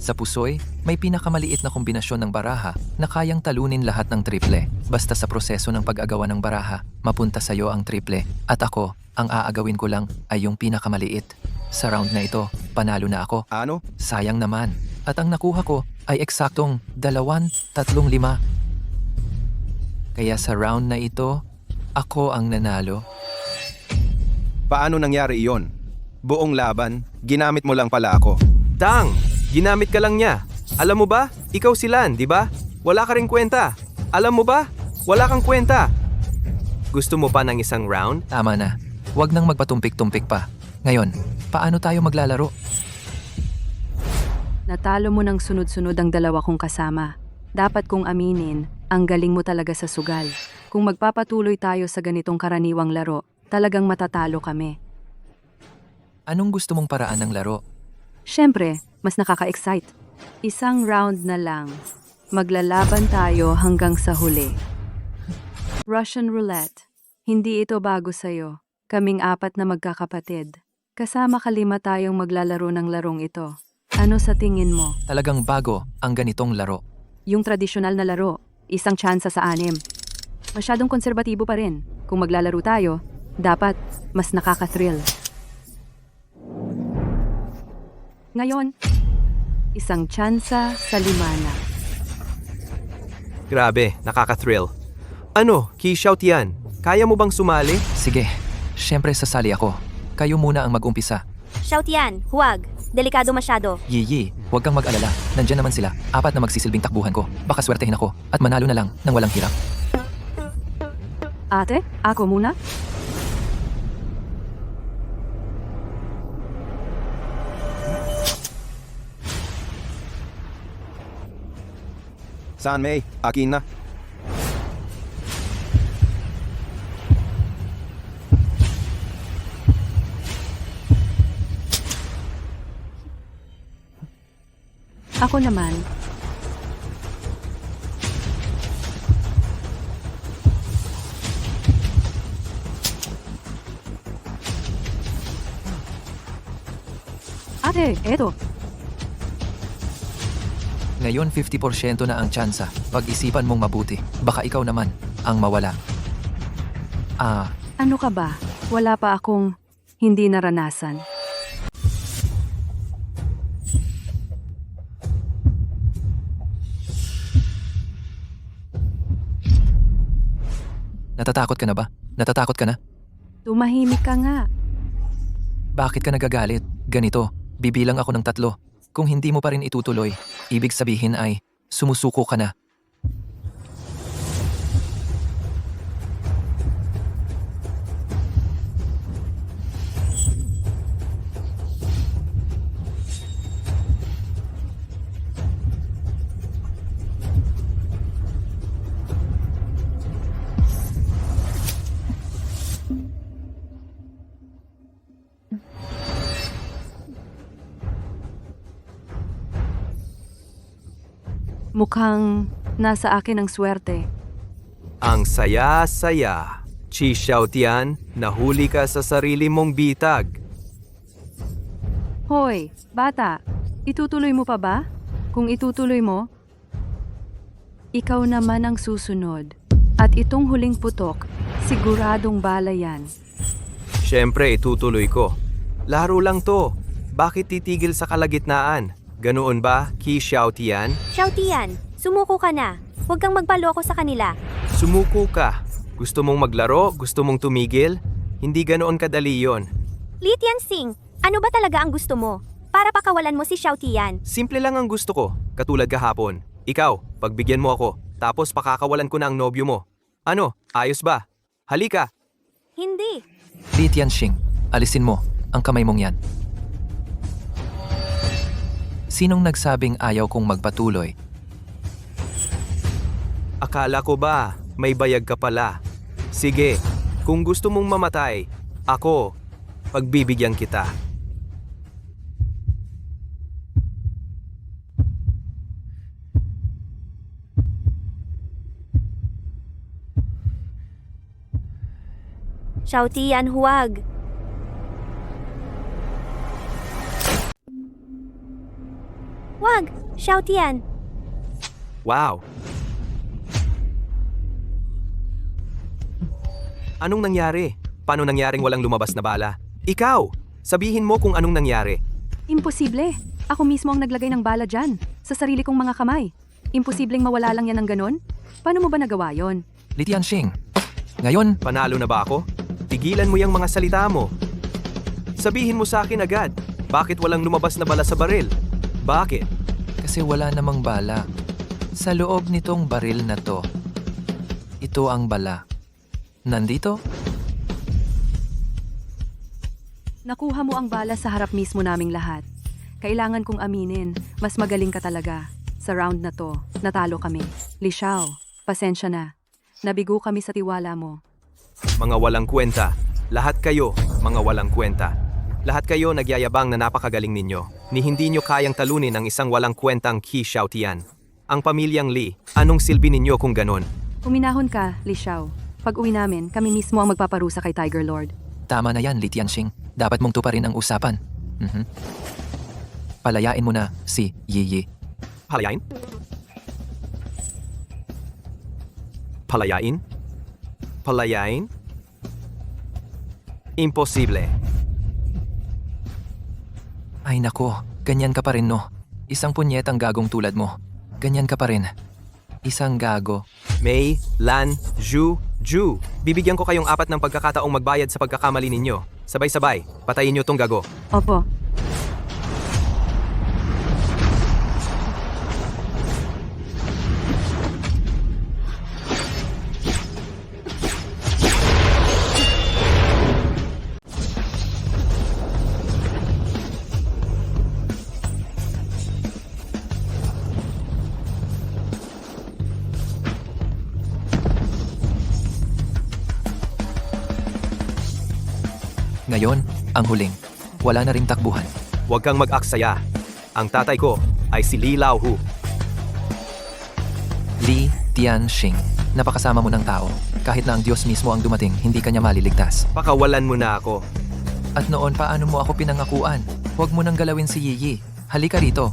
Sa pusoy, may pinakamaliit na kombinasyon ng baraha na kayang talunin lahat ng triple. Basta sa proseso ng pag-agawa ng baraha, mapunta sa'yo ang triple. At ako, ang aagawin ko lang ay yung pinakamaliit. Sa round na ito, panalo na ako. Ano? Sayang naman. At ang nakuha ko ay eksaktong 2-3-5. Kaya sa round na ito, ako ang nanalo. Paano nangyari iyon? Buong laban, ginamit mo lang pala ako. Tang! Ginamit ka lang niya. Alam mo ba? Ikaw si Lan, di ba? Wala ka ring kwenta. Alam mo ba? Wala kang kwenta. Gusto mo pa ng isang round? Tama na. Huwag nang magpatumpik-tumpik pa. Ngayon, paano tayo maglalaro? Natalo mo ng sunod-sunod ang dalawa kong kasama. Dapat kong aminin, ang galing mo talaga sa sugal. Kung magpapatuloy tayo sa ganitong karaniwang laro, talagang matatalo kami. Anong gusto mong paraan ng laro? Siyempre, mas nakaka-excite. Isang round na lang. Maglalaban tayo hanggang sa huli. Russian roulette. Hindi ito bago sa'yo. Kaming 4 na magkakapatid. Kasama 5 tayong maglalaro ng larong ito. Ano sa tingin mo? Talagang bago ang ganitong laro. Yung tradisyonal na laro, isang tsansa sa 6. Masyadong konserbatibo pa rin. Kung maglalaro tayo, dapat mas nakaka-thrill. Ngayon, isang tsansa sa 5 na. Grabe, nakaka-thrill. Ano, Kishout yan? Kaya mo bang sumali? Sige, syempre sasali ako. Kayo muna ang mag-umpisa. Shout yan, huwag. Delikado masyado. Yiyi, huwag kang mag-alala. Nandyan naman sila. 4 na magsisilbing takbuhan ko. Baka swertehin ako at manalo na lang nang walang hirap. Ate, ako muna? Saan, May? Akin na. Ako naman. Ate, eto. Ngayon 50% na ang tsansa. Pag-isipan mong mabuti. Baka ikaw naman ang mawala. Ano ka ba? Wala pa akong hindi naranasan. Natatakot ka na ba? Natatakot ka na? Tumahimik ka nga. Bakit ka nagagalit? Ganito, bibilang ako ng 3. Kung hindi mo pa rin itutuloy, ibig sabihin ay sumusuko ka na. Mukhang nasa akin ang swerte. Ang saya-saya. Kishout yan, nahuli ka sa sarili mong bitag. Hoy, bata, itutuloy mo pa ba? Kung itutuloy mo, ikaw naman ang susunod. At itong huling putok, siguradong bala yan. Siyempre, itutuloy ko. Laro lang to. Bakit titigil sa kalagitnaan? Ganoon ba, Kishout yan? Shout yan, sumuko ka na. Huwag kang magpaloko sa kanila. Sumuko ka. Gusto mong maglaro? Gusto mong tumigil? Hindi ganoon kadali yon. Li Tianxing, ano ba talaga ang gusto mo? Para pakawalan mo si Shout yan. Simple lang ang gusto ko, katulad kahapon. Ikaw, pagbigyan mo ako, tapos pakakawalan ko na ang nobyo mo. Ano, ayos ba? Halika! Hindi. Li Tianxing, alisin mo ang kamay mong yan. Sinong nagsabing ayaw kong magpatuloy? Akala ko ba, may bayag ka pala? Sige, kung gusto mong mamatay, ako, pagbibigyan kita. Shout yan, huwag. Wag, Xiao Tian, Wow! Anong nangyari? Paano nangyaring walang lumabas na bala? Ikaw! Sabihin mo kung anong nangyari. Imposible. Ako mismo ang naglagay ng bala dyan, sa sarili kong mga kamay. Imposibleng mawala lang yan ng ganon? Paano mo ba nagawa yon? Li Tianxing. Ngayon, Panalo na ba ako? Tigilan mo yung mga salita mo. Sabihin mo sa akin agad, bakit walang lumabas na bala sa baril? Bakit? kasi wala namang bala. Sa loob nitong baril na to, ito ang bala. Nandito? Nakuha mo ang bala sa harap mismo naming lahat. Kailangan kong aminin, mas magaling ka talaga. Sa round na to, natalo kami. Li Xiao, pasensya na. Nabigo kami sa tiwala mo. Mga walang kwenta. Lahat kayo, mga walang kwenta. Lahat kayo nagyayabang na napakagaling ninyo, ni hindi nyo kayang talunin ang isang walang kwentang Qi Xiaotian. Ang pamilyang Li, anong silbi ninyo kung ganon? Uminahon ka, Li Xiao. Pag uwi namin, kami mismo ang magpaparusa kay Tiger Lord. Tama na yan, Li Tianxing. Dapat mong tuparin ang usapan. Palayain mo na si Yi. Palayain? Palayain? Palayain? Imposible. Ay nako, ganyan ka pa rin no. Isang punyetang gagong tulad mo. Ganyan ka pa rin. Isang gago. Mei, Lan, Zhu, Ju. Bibigyan ko kayong 4 ng pagkakataong magbayad sa pagkakamali ninyo. Sabay-sabay, patayin nyo tong gago. Opo. Ngayon, ang huling. Wala na ring takbuhan. Huwag kang mag-aksaya. Ang tatay ko ay si Li Laohu. Li Tianxing. Napakasama mo ng tao. Kahit na ang Diyos mismo ang dumating, hindi kanya maliligtas. Pakawalan mo na ako. At noon, paano mo ako pinangakuan? Huwag mo nang galawin si Yi. Halika rito.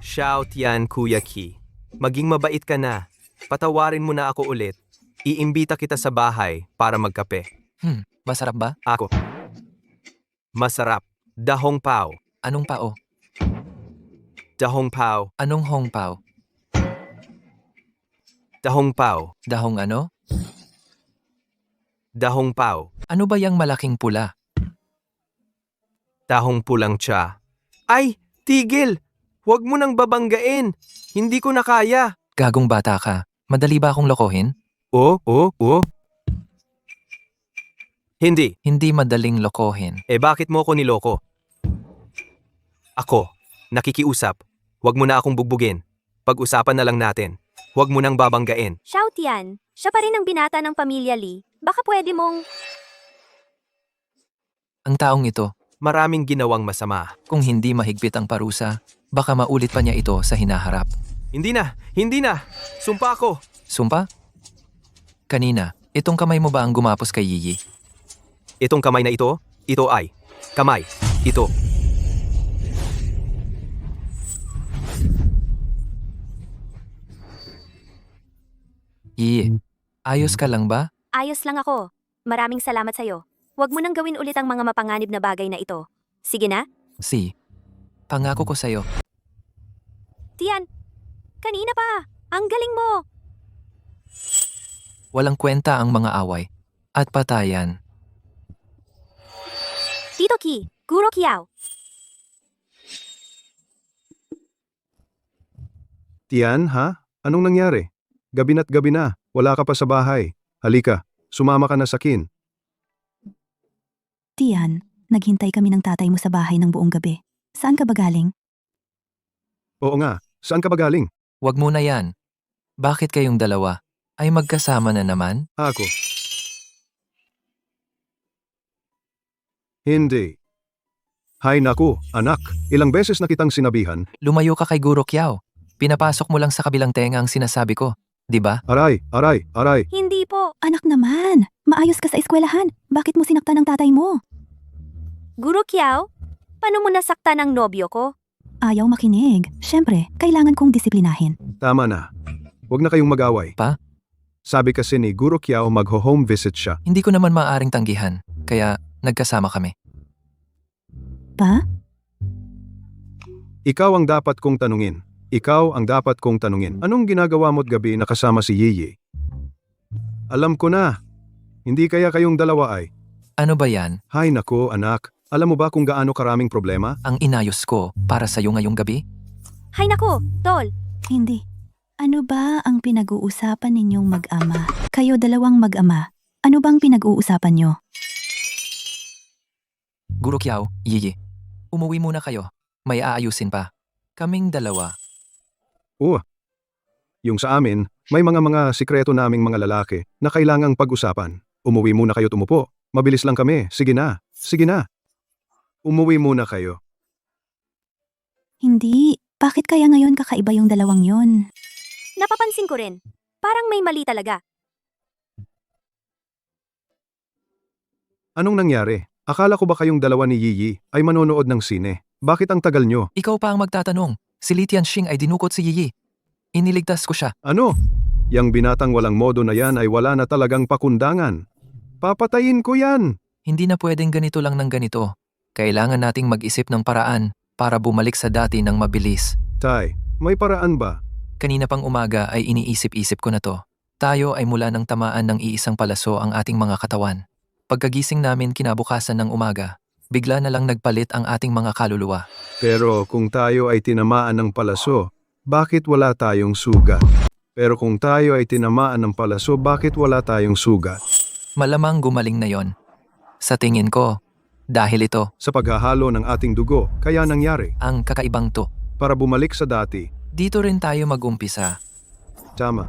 Xiao Tian Kuya Qi. Maging mabait ka na. Patawarin mo na ako ulit. Iimbita kita sa bahay para magkape. Masarap ba? Ako. Masarap. Dahong pao. Anong pao? Dahong pao. Anong hong pao? Dahong pao. Dahong ano? Dahong pao. Ano ba yang malaking pula? Dahong pulang tsa. Ay! Tigil! Huwag mo nang babanggain. Hindi ko na kaya. Gagong bata ka. Madali ba akong lokohin? Oh. Hindi. Hindi madaling lokohin. Bakit mo ko niloko? Ako. Nakikiusap. Huwag mo na akong bugbugin. Pag-usapan na lang natin. Huwag mo nang babanggain. Xiao Tian, siya pa rin ang binata ng pamilya Li. Baka pwede mong... Ang taong ito, Maraming ginawang masama. kung hindi mahigpit ang parusa, baka maulit pa niya ito sa hinaharap. Hindi na! Hindi na! Sumpa ako! Sumpa? Kanina, itong kamay mo ba ang gumapos kay Yi? Itong kamay na ito ay kamay. Ito. Yi, ayos ka lang ba? Ayos lang ako. Maraming salamat sa'yo. Huwag mo nang gawin ulit ang mga mapanganib na bagay na ito. Sige na? Si, pangako ko sa'yo. Tian, kanina pa. Ang galing mo. Walang kwenta ang mga away at patayan. Tito Qi, Guro Kiao. Tian, ha? Anong nangyari? Gabi na't gabi na. Wala ka pa sa bahay. Halika, sumama ka na sa kin. Tian, naghintay kami ng tatay mo sa bahay ng buong gabi. Saan ka ba galing? Oo nga, saan ka ba galing? Huwag mo na yan. Bakit kayong dalawa ay magkasama na naman? Ako. Hindi. Hay naku, anak. Ilang beses na kitang sinabihan. Lumayo ka kay Guro Kiao. Pinapasok mo lang sa kabilang tenga ang sinasabi ko. 'Di ba? Aray. Hindi po. Anak naman, maayos ka sa eskwelahan. Bakit mo sinaktan ng tatay mo? Guro Kiao, paano mo nasaktan ang nobyo ko? Ayaw makinig. Siyempre, kailangan kong disiplinahin. Tama na. Huwag na kayong mag-away. Pa? Sabi kasi ni Guro Kiao magho-home visit siya. Hindi ko naman maaaring tanggihan, kaya nagkasama kami. Pa? Ikaw ang dapat kong tanungin. Ikaw ang dapat kong tanungin. Anong ginagawa mo't gabi na kasama si Yiyi? Alam ko na. Hindi kaya kayong dalawa ay. Ano ba yan? Hay nako anak, alam mo ba kung gaano karaming problema? Ang inayos ko para sa'yo ngayong gabi? Hay nako, tol. Hindi. Ano ba ang pinag-uusapan ninyong mag-ama? Kayo dalawang mag-ama. Ano bang pinag-uusapan nyo? Guro Kiao, Yiyi. Umuwi muna kayo. May aayusin pa. Kaming dalawa. Yung sa amin, may mga sikreto naming mga lalaki na kailangang pag-usapan. Umuwi muna kayo tumupo. Mabilis lang kami. Sige na. Sige na. Umuwi muna kayo. Hindi. Bakit kaya ngayon kakaiba yung dalawang yon? Napapansin ko rin. Parang may mali talaga. Anong nangyari? Akala ko ba kayong dalawa ni Yiyi ay manonood ng sine? Bakit ang tagal nyo? Ikaw pa ang magtatanong. Si Li Tianxing ay dinukot si Yiyi. Iniligtas ko siya. Ano? Yang binatang walang modo na yan ay wala na talagang pakundangan. Papatayin ko yan! Hindi na pwedeng ganito lang ng ganito. Kailangan nating mag-isip ng paraan para bumalik sa dati ng mabilis. Tay, may paraan ba? Kanina pang umaga ay iniisip-isip ko na to. Tayo ay mula ng tamaan ng iisang palaso ang ating mga katawan. Pagkagising namin kinabukasan ng umaga, bigla na lang nagpalit ang ating mga kaluluwa. Pero kung tayo ay tinamaan ng palaso, bakit wala tayong sugat? Pero kung tayo ay tinamaan ng palaso, bakit wala tayong sugat? Malamang gumaling na yon. Sa tingin ko, dahil ito, Sa paghahalo ng ating dugo, kaya nangyari. ang kakaibang to. Para bumalik sa dati. Dito rin tayo mag-umpisa. Tama.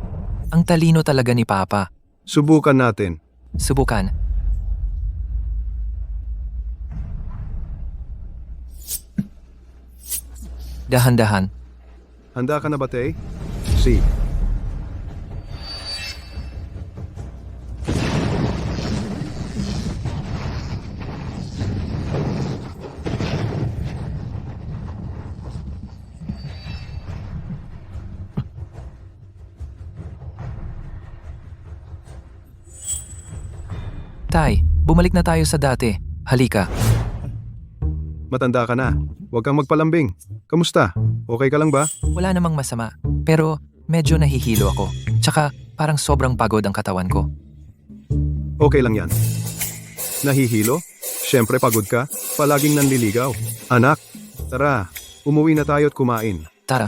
Ang talino talaga ni Papa. Subukan natin. Subukan. Dahan-dahan. Handa ka na ba, Tay? Si. Tay, bumalik na tayo sa dati. Halika. Matanda ka na. Huwag kang magpalambing. Kamusta? Okay ka lang ba? Wala namang masama. Pero medyo nahihilo ako. Tsaka parang sobrang pagod ang katawan ko. Okay lang yan. Nahihilo? Siyempre pagod ka. Palaging nanliligaw. Anak, tara. Umuwi na tayo at kumain. Tara,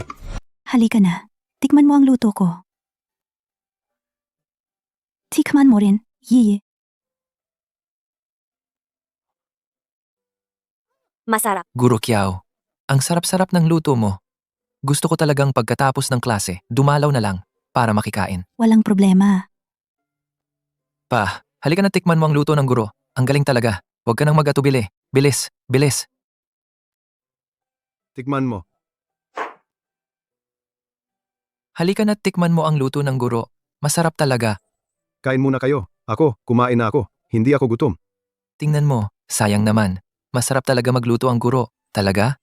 Halika na. Tikman mo ang luto ko. Tikman mo rin, Yiyi. Masarap. Guro Kiao. Ang sarap-sarap ng luto mo. Gusto ko talagang pagkatapos ng klase, dumalaw na lang para makikain. Walang problema. Pa, halika na tikman mo ang luto ng guro. Ang galing talaga. Huwag ka nang mag-atubili. Bilis, bilis. Tikman mo. Halika na tikman mo ang luto ng guro. Masarap talaga. Kain muna kayo. Ako, kumain na ako. Hindi ako gutom. Tingnan mo, sayang naman. Masarap talaga magluto ang guro. Talaga?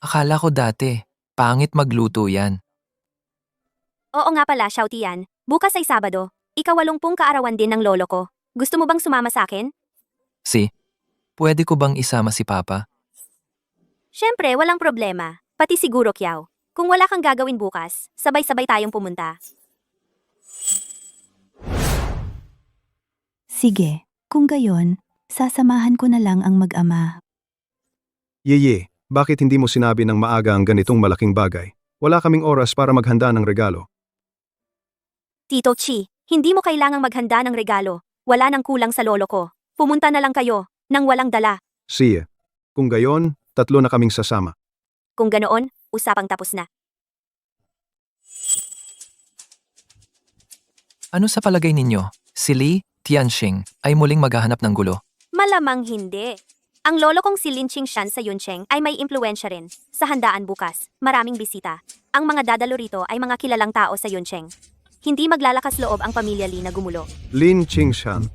Akala ko dati, pangit magluto yan. Oo nga pala, Shouty yan. Bukas ay Sabado. Ika-80 kaarawan din ng lolo ko. Gusto mo bang sumama sa akin? Si, pwede ko bang isama si Papa? Siyempre, walang problema. Pati siguro, Kiao. Kung wala kang gagawin bukas, sabay-sabay tayong pumunta. Sige, kung gayon, sasamahan ko na lang ang mag-ama. Yeye, bakit hindi mo sinabi ng maaga ang ganitong malaking bagay? Wala kaming oras para maghanda ng regalo. Tito Chi, hindi mo kailangang maghanda ng regalo. Wala nang kulang sa lolo ko. Pumunta na lang kayo, nang walang dala. Siye, kung gayon, 3 na kaming sasama. Kung ganoon, usapang tapos na. Ano sa palagay ninyo, si Li Tianxing ay muling maghahanap ng gulo? Malamang hindi. Ang lolo kong si Lin Qingshan sa Yuncheng ay may impluensya rin. Sa handaan bukas, maraming bisita. Ang mga dadalo rito ay mga kilalang tao sa Yuncheng. Hindi maglalakas loob ang pamilya Li na gumulo. Lin Qingshan.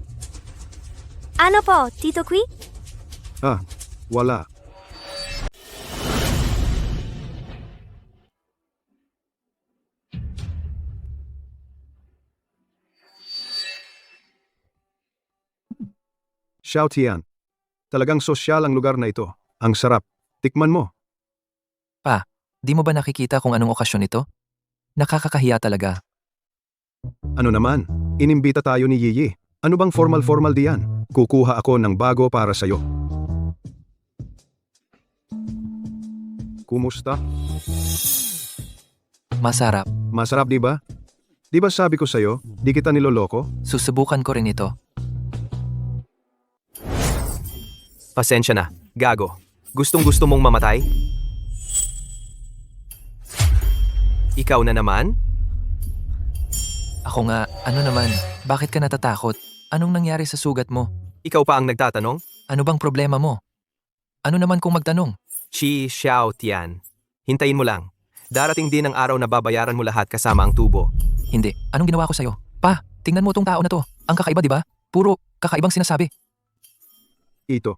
Ano po, Tito Kui? Ah, wala. Xiao Tian. Talagang sosyal ang lugar na ito. Ang sarap. Tikman mo. Di mo ba nakikita kung anong okasyon ito? Nakakakahiya talaga. Ano naman? Inimbita tayo ni Yiyi. Ano bang formal-formal diyan? Kukuha ako ng bago para sa'yo. Kumusta? Masarap. Masarap di ba? Di ba sabi ko sa'yo, di kita niloloko? Susubukan ko rin ito. Pasensya na, gago. Gustong-gusto mong mamatay? Ikaw na naman? Ako nga, ano naman, bakit ka natatakot? Anong nangyari sa sugat mo? Ikaw pa ang nagtatanong? Ano bang problema mo? Ano naman kung magtanong? Chi Xiao Tian. Hintayin mo lang. Darating din ang araw na babayaran mo lahat kasama ang tubo. Hindi, anong ginawa ko sa'yo? Pa, tingnan mo tong tao na to. Ang kakaiba, di ba? Puro kakaibang sinasabi. Ito.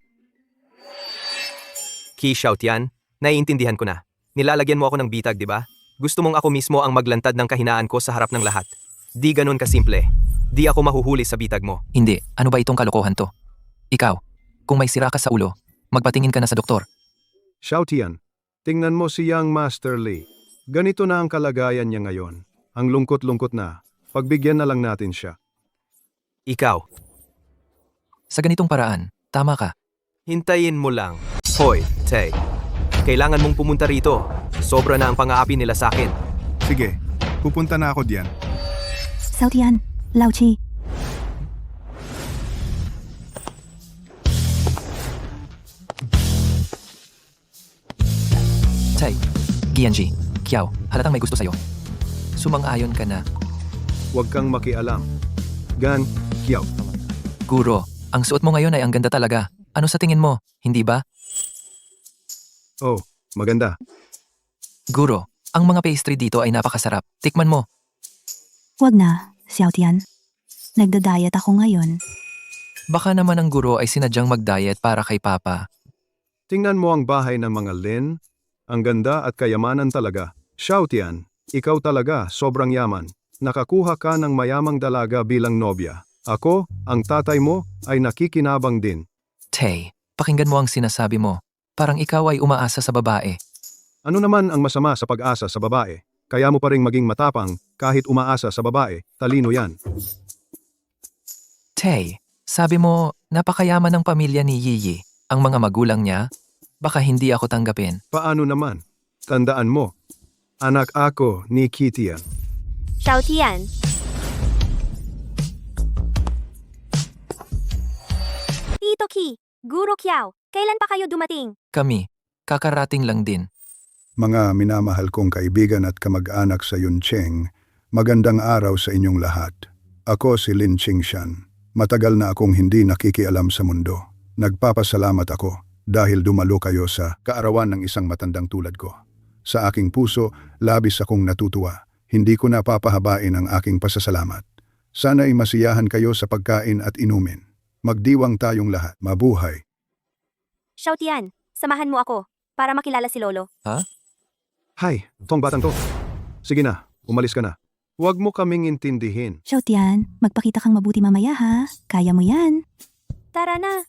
Qi Xiao Tian, naiintindihan ko na. Nilalagyan mo ako ng bitag, di ba? Gusto mong ako mismo ang maglantad ng kahinaan ko sa harap ng lahat. Di ganun kasimple. Di ako mahuhuli sa bitag mo. Hindi, ano ba itong kalokohan to? Ikaw, kung may sira ka sa ulo, magpatingin ka na sa doktor. Xiao Tian, tingnan mo si Young Master Li. Ganito na ang kalagayan niya ngayon. Ang lungkot-lungkot na. Pagbigyan na lang natin siya. Ikaw, Sa ganitong paraan, tama ka. hintayin mo lang. Hoy, Tay. Kailangan mong pumunta rito. Sobra na ang pang-aapi nila sa akin. Sige, pupunta na ako diyan. Xiao Tian, Lao Chi, Tsai, Gianji, Kiao, halatang may gusto sa'yo. Sumang-ayon ka na. Huwag kang makialam. Gan, Kiao. Guro, ang suot mo ngayon ay ang ganda talaga. Ano sa tingin mo, hindi ba? Oh, maganda. Guro, ang mga pastry dito ay napakasarap. Tikman mo. wag na, Xiao Tian. Nagda-diet ako ngayon. Baka naman ang guro ay sinadyang mag-diet para kay Papa. Tingnan mo ang bahay ng mga Lin. Ang ganda at kayamanan talaga. Xiao Tian, ikaw talaga sobrang yaman. Nakakuha ka ng mayamang dalaga bilang nobya. Ako, ang tatay mo, ay nakikinabang din. Tay, pakinggan mo ang sinasabi mo. Parang ikaw ay umaasa sa babae. Ano naman ang masama sa pag-asa sa babae? Kaya mo pa ring maging matapang kahit umaasa sa babae. Talino yan. Tay, sabi mo, napakayaman ng pamilya ni Yiyi. Ang mga magulang niya, baka hindi ako tanggapin. Paano naman? Tandaan mo, anak ako ni Kitian. Xiao Tian. Tito Qi, Guro Kiao, kailan pa kayo dumating? Kami, kakarating lang din. Mga minamahal kong kaibigan at kamag-anak sa Yuncheng, magandang araw sa inyong lahat. Ako si Lin Qingshan. Matagal na akong hindi nakikialam sa mundo. Nagpapasalamat ako dahil dumalo kayo sa kaarawan ng isang matandang tulad ko. Sa aking puso, labis akong natutuwa. Hindi ko napapahabain ang aking pasasalamat. Sana'y masiyahan kayo sa pagkain at inumin. Magdiwang tayong lahat. Mabuhay. Xiao Tian, samahan mo ako para makilala si Lolo. Hay, tong batang to. Sige na, umalis ka na. Huwag mo kaming intindihin. Xiao Tian, magpakita kang mabuti mamaya ha. Kaya mo yan. Tara na.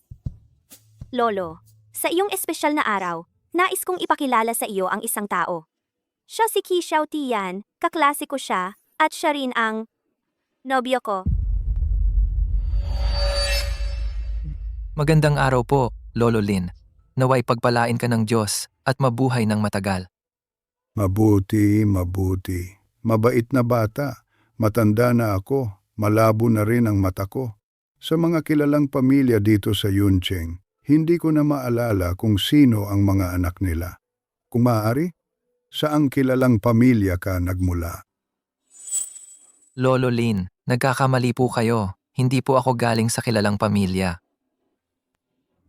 Lolo, sa iyong espesyal na araw, nais kong ipakilala sa iyo ang isang tao. Siya si Qi Xiao Tian, kaklase ko siya, at siya rin ang nobyo ko. Magandang araw po, Lolo Lin. Naway pagpalain ka ng Diyos at mabuhay ng matagal. Mabuti, mabuti. Mabait na bata. Matanda na ako. Malabo na rin ang mata ko. Sa mga kilalang pamilya dito sa Yuncheng, hindi ko na maalala kung sino ang mga anak nila. Kung maaari, saang kilalang pamilya ka nagmula? Lolo Lin, nagkakamali po kayo. Hindi po ako galing sa kilalang pamilya.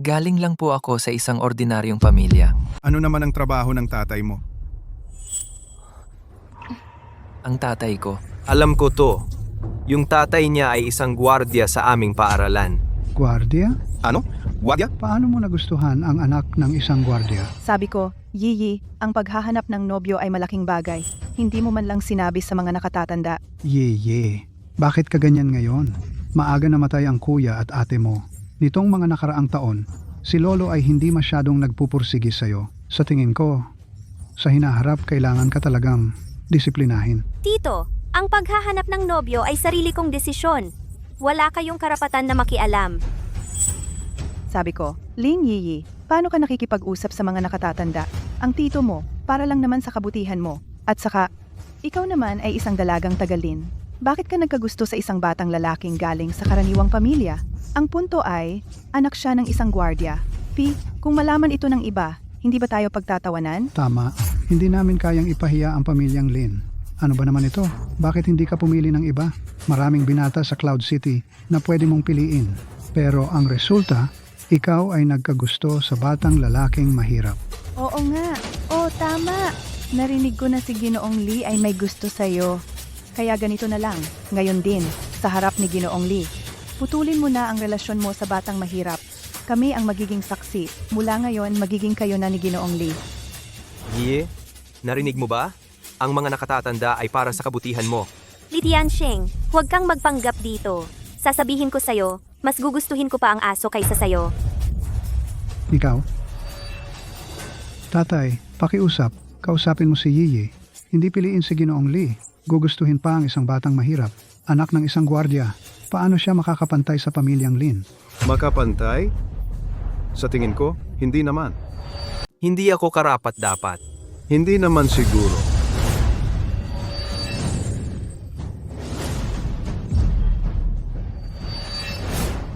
Galing lang po ako sa isang ordinaryong pamilya. Ano naman ang trabaho ng tatay mo? Ang tatay ko, Alam ko to. Yung tatay niya ay isang gwardiya sa aming paaralan. Gwardiya? Ano? Gwardiya? Paano mo nagustuhan ang anak ng isang gwardiya? Sabi ko, Yiyi, ang paghahanap ng nobyo ay malaking bagay. Hindi mo man lang sinabi sa mga nakatatanda. Ye. Bakit ka ganyan ngayon? Maaga namatay ang kuya at ate mo. Nitong mga nakaraang taon, si Lolo ay hindi masyadong nagpupursigi sa'yo. Sa tingin ko, sa hinaharap kailangan ka talagang disiplinahin. Tito, ang paghahanap ng nobyo ay sarili kong desisyon. Wala kayong karapatan na makialam. Sabi ko, Ling Yiyi, paano ka nakikipag-usap sa mga nakatatanda? Ang tito mo, para lang naman sa kabutihan mo. At saka, ikaw naman ay isang dalagang tagalin. Bakit ka nagkagusto sa isang batang lalaking galing sa karaniwang pamilya? Ang punto ay, anak siya ng isang gwardya. P, kung malaman ito ng iba, hindi ba tayo pagtatawanan? Tama, hindi namin kayang ipahiya ang pamilyang Lin. Ano ba naman ito? Bakit hindi ka pumili ng iba? Maraming binata sa Cloud City na pwede mong piliin. Pero ang resulta, ikaw ay nagkagusto sa batang lalaking mahirap. Oo nga. Oo, tama. Narinig ko na si Ginoong Lee ay may gusto sa'yo. Kaya ganito na lang, ngayon din, sa harap ni Ginoong Lee. Putulin mo na ang relasyon mo sa batang mahirap. Kami ang magiging saksi. Mula ngayon, magiging kayo na ni Ginoong Lee. Yi, narinig mo ba? Ang mga nakatatanda ay para sa kabutihan mo. Li Tianxing, huwag kang magpanggap dito. Sasabihin ko sa'yo, mas gugustuhin ko pa ang aso kaysa sa'yo. Ikaw? Tatay, pakiusap. Kausapin mo si Yiyi. Hindi piliin si Ginoong Lee. Gugustuhin pa ang isang batang mahirap. Anak ng isang gwardya. Paano siya makakapantay sa pamilyang Lin? Makapantay? Sa tingin ko, hindi naman. Hindi ako karapat-dapat. Hindi naman siguro.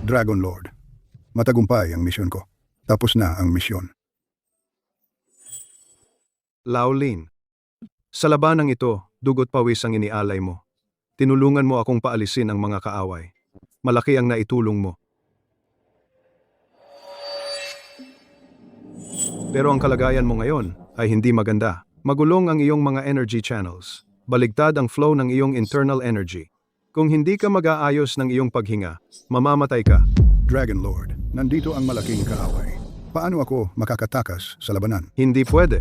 Dragon Lord, matagumpay ang misyon ko. Tapos na ang misyon. Laolin, sa labanang ito, dugot pawis ang inialay mo. Tinulungan mo akong paalisin ang mga kaaway. Malaki ang naitulong mo. Pero ang kalagayan mo ngayon ay hindi maganda. Magulong ang iyong mga energy channels. Baligtad ang flow ng iyong internal energy. Kung hindi ka mag-aayos ng iyong paghinga, mamamatay ka. Dragon Lord, nandito ang malaking kaaway. Paano ako makakatakas sa labanan? Hindi pwede.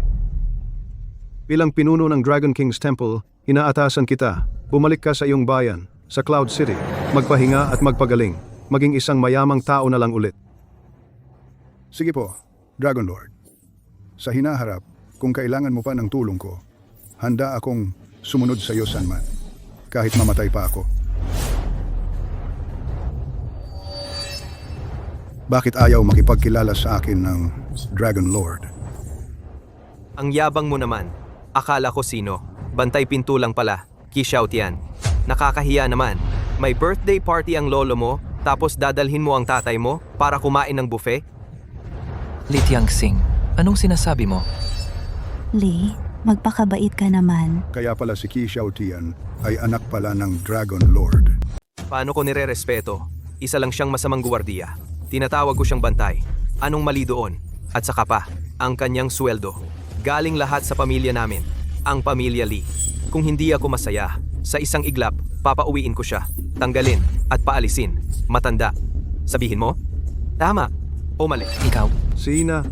Bilang pinuno ng Dragon King's Temple, inaatasan kita. Bumalik ka sa iyong bayan, sa Cloud City. Magpahinga at magpagaling. Maging isang mayamang tao na lang ulit. Sige po, Dragon Lord. Sa hinaharap, kung kailangan mo pa ng tulong ko, handa akong sumunod sa iyo saan man. Kahit mamatay pa ako. Bakit ayaw makipagkilala sa akin ng Dragon Lord? Ang yabang mo naman. Akala ko sino. Bantay pinto lang pala. Kishaw Tian. Nakakahiya naman. May birthday party ang lolo mo, tapos dadalhin mo ang tatay mo para kumain ng buffet? Li Tianxing, anong sinasabi mo? Lee, magpakabait ka naman. Kaya pala si Qi Xiaotian ay anak pala ng Dragon Lord. Paano ko nire-respeto? Isa lang siyang masamang guwardiya. Tinatawag ko siyang bantay. Anong mali doon? At saka pa, ang kanyang sweldo. Galing lahat sa pamilya namin. Ang pamilya Lee. Kung hindi ako masaya, sa isang iglap, papauwiin ko siya. Tanggalin at paalisin. Matanda. Sabihin mo? Tama o mali? Ikaw? Sina?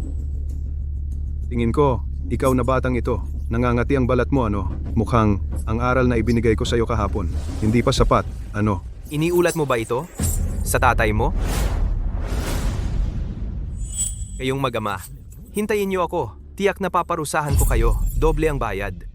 Tingin ko, ikaw na batang ito. Nangangati ang balat mo, ano? Mukhang ang aral na ibinigay ko sa iyo kahapon. Hindi pa sapat, ano? Iniulat mo ba ito? Sa tatay mo? Kayong mag-ama, hintayin niyo ako. Tiyak na paparusahan ko kayo. Doble ang bayad.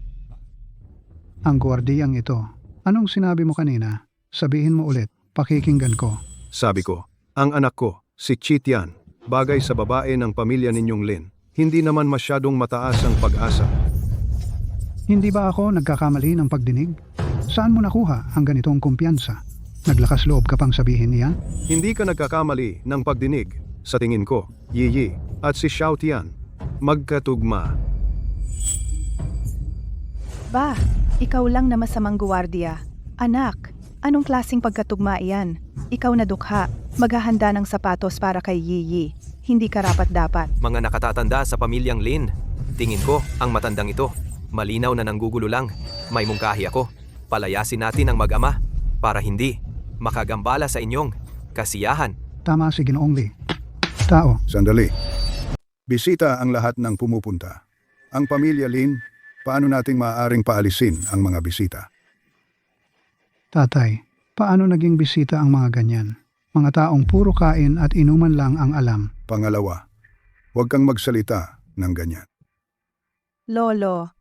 Ang gwardiyang ito. Anong sinabi mo kanina? Sabihin mo ulit. Pakikinggan ko. Sabi ko, ang anak ko, si Qi Tian, bagay sa babae ng pamilya ninyong Lin. Hindi naman masyadong mataas ang pag-asa. Hindi ba ako nagkakamali ng pagdinig? Saan mo nakuha ang ganitong kumpiyansa? Naglakas loob ka pang sabihin niyan? Hindi ka nagkakamali ng pagdinig. Sa tingin ko, Yiyi at si Xiao Tian, magkatugma. Ba, ikaw lang na masamang guwardiya. Anak, anong klaseng pagkatugma iyan? Ikaw na dukha, maghahanda ng sapatos para kay Yiyi. Hindi karapat-dapat. Mga nakatatanda sa pamilyang Lin. Tingin ko, ang matandang ito. Malinaw na nanggugulo lang. May mungkahi ako. Palayasin natin ang mag-ama para hindi makagambala sa inyong kasiyahan. Tama si Ginoong Lee. Tao, Sandali. Bisita ang lahat ng pumupunta. Ang pamilya Lin, paano nating maaaring paalisin ang mga bisita? tatay, paano naging bisita ang mga ganyan? Mga taong puro kain at inuman lang ang alam. Pangalawa, huwag kang magsalita ng ganyan. Lolo,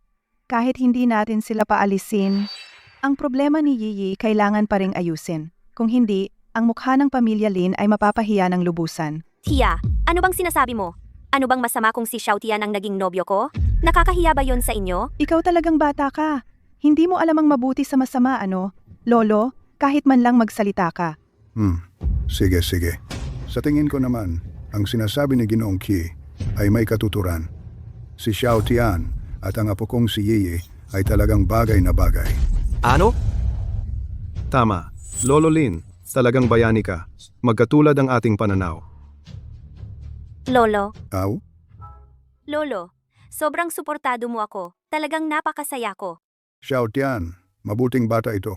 kahit hindi natin sila paalisin, ang problema ni Yiyi kailangan pa ring ayusin. Kung hindi, ang mukha ng pamilya Lin ay mapapahiya ng lubusan. Tia, ano bang sinasabi mo? Ano bang masama kung si Xiao Tian ang naging nobyo ko? Nakakahiya ba yon sa inyo? Ikaw talagang bata ka. Hindi mo alam ang mabuti sa masama, ano? Lolo, kahit man lang magsalita ka. Sige. Sa tingin ko naman, ang sinasabi ni Ginoong Qi ay may katuturan. Si Xiao Tian at ang apo kong si Yiyi ay talagang bagay na bagay. Ano? Tama. Lolo Lin, talagang bayani ka. Magkatulad ang ating pananaw. Lolo, Aw? Lolo, sobrang suportado mo ako. Talagang napakasaya ko. Xiao Tian, mabuting bata ito.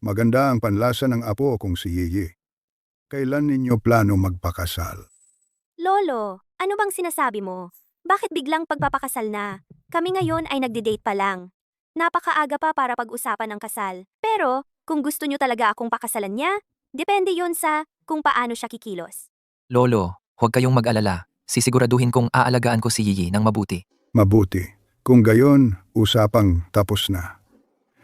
Maganda ang panlasa ng apo kong si Yiyi. Kailan ninyo plano magpakasal? Lolo, ano bang sinasabi mo? Bakit biglang pagpapakasal na? Kami ngayon ay nagde-date pa lang. Napakaaga pa para pag-usapan ng kasal. Pero, kung gusto nyo talaga akong pakasalan niya, depende yon sa kung paano siya kikilos. Lolo, huwag kayong mag-alala. Sisiguraduhin kong aalagaan ko si Yiyi ng mabuti. Mabuti. Kung gayon, usapang tapos na.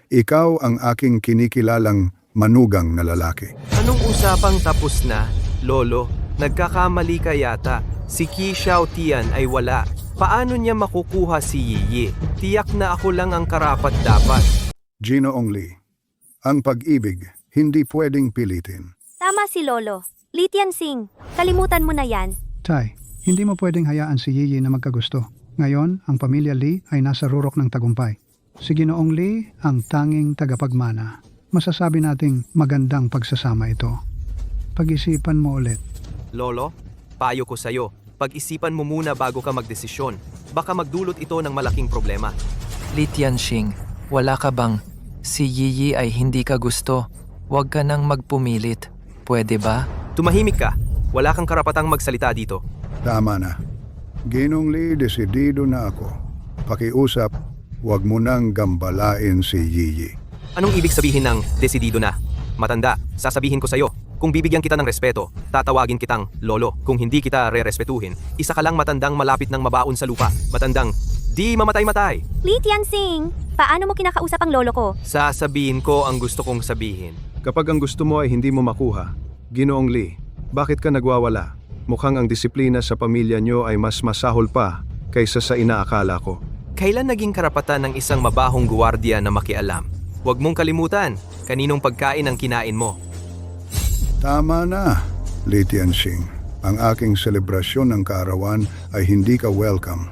Ikaw ang aking kinikilalang manugang na lalaki. Anong usapang tapos na, Lolo? Nagkakamali ka yata. Si Qi Xiao Tian ay wala. Paano niya makukuha si Yiyi? Tiyak na ako lang ang karapat-dapat. Gino Ongli, ang pag-ibig hindi pwedeng pilitin. Tama si Lolo. Li Tianxing, kalimutan mo na yan. Tay, hindi mo pwedeng hayaan si Yiyi na magkagusto. Ngayon, ang pamilya Li ay nasa rurok ng tagumpay. Si Ginoong Li ang tanging tagapagmana. Masasabi nating magandang pagsasama ito. Pag-isipan mo ulit. Lolo, payo ko sa'yo. Pag-isipan mo muna bago ka magdesisyon. Baka magdulot ito ng malaking problema. Li Tianxing, wala ka bang si Yiyi ay hindi ka gusto? Huwag ka nang magpumilit. Pwede ba? Tumahimik ka. Wala kang karapatang magsalita dito. Tama na. Ginong Li, desidido na ako. Pakiusap, huwag mo nang gambalain si Yiyi. Anong ibig sabihin ng desidido na? Matanda, sasabihin ko sa'yo. Kung bibigyan kita ng respeto, tatawagin kitang Lolo. Kung hindi kita re-respetuhin, isa ka lang matandang malapit ng mabaon sa lupa. Matandang di mamatay-matay. Li Tianxing, paano mo kinakausap ang lolo ko? Sasabihin ko ang gusto kong sabihin. Kapag ang gusto mo ay hindi mo makuha, Ginoong Li, bakit ka nagwawala? Mukhang ang disiplina sa pamilya nyo ay mas masahol pa kaysa sa inaakala ko. Kailan naging karapatan ng isang mabahong guwardiya na makialam? Huwag mong kalimutan, kaninong pagkain ang kinain mo. Tama na, Li Tianxing. Ang aking selebrasyon ng kaarawan ay hindi ka welcome.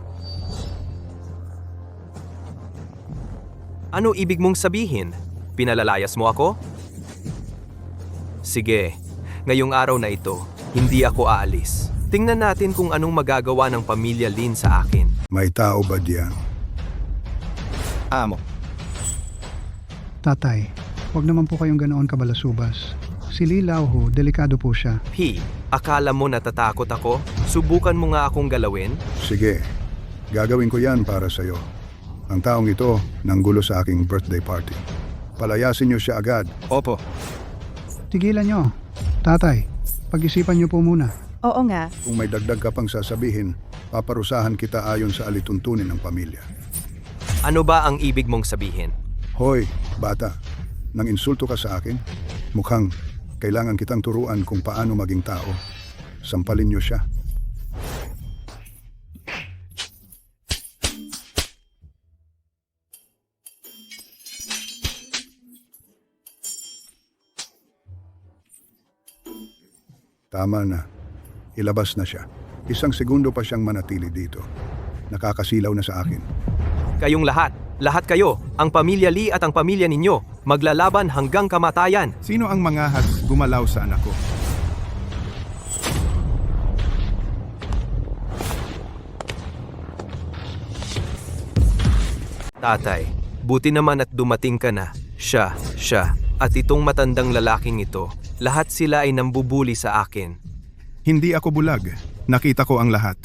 Ano ibig mong sabihin? Pinalalayas mo ako? Sige, ngayong araw na ito, hindi ako aalis. Tingnan natin kung anong magagawa ng pamilya Lin sa akin. May tao ba diyan? Amo. Tatay, huwag naman po kayong ganoon kabalasubas. Si Li Laohu, delikado po siya. P, akala mo natatakot ako? Subukan mo nga akong galawin? Sige, gagawin ko yan para sa'yo. Ang taong ito nanggulo sa aking birthday party. Palayasin niyo siya agad. Opo. Tigilan nyo. Tatay, pag-isipan nyo po muna. Oo nga, Kung may dagdag ka pang sasabihin, paparusahan kita ayon sa alituntunin ng pamilya. Ano ba ang ibig mong sabihin? Hoy, bata, nang insulto ka sa akin, mukhang kailangan kitang turuan kung paano maging tao. Sampalin niyo siya. Tama na. Ilabas na siya. 1 segundo pa siyang manatili dito. Nakakasilaw na sa akin. Kayong lahat kayo, ang pamilya Li at ang pamilya ninyo, maglalaban hanggang kamatayan. Sino ang mangahas gumalaw sa anak ko? Tatay, buti naman at dumating ka na. Siya, at itong matandang lalaking ito, lahat sila ay nambubuli sa akin. Hindi ako bulag. Nakita ko ang lahat.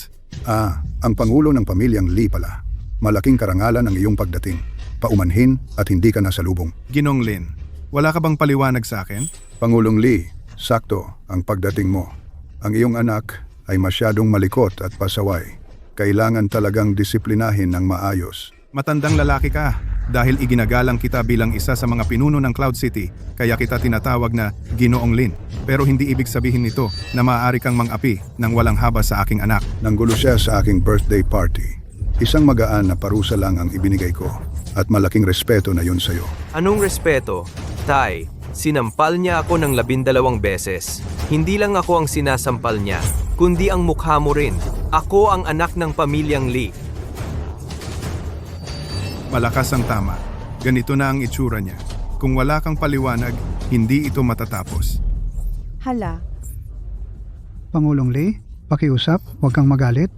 Ang pangulo ng pamilyang Li pala. Malaking karangalan ang iyong pagdating. Paumanhin at hindi ka nasalubong. Ginong Lin, wala ka bang paliwanag sa akin? Pangulong Li, Sakto ang pagdating mo. Ang iyong anak ay masyadong malikot at pasaway. Kailangan talagang disiplinahin ng maayos. Matandang lalaki ka dahil iginagalang kita bilang isa sa mga pinuno ng Cloud City, kaya kita tinatawag na Ginoong Lin. Pero hindi ibig sabihin nito na maaari kang mang-api ng walang habas sa aking anak. Nanggulo siya sa aking birthday party. Isang magaan na parusa lang ang ibinigay ko at malaking respeto na yun sa'yo. Anong respeto? Tay, sinampal niya ako ng 12 beses. Hindi lang ako ang sinasampal niya, kundi ang mukha mo rin. Ako ang anak ng pamilyang Lee. Malakas ang tama. Ganito na ang itsura niya. Kung wala kang paliwanag, hindi ito matatapos. Hala, Pangulong Lee, pakiusap, huwag kang magalit.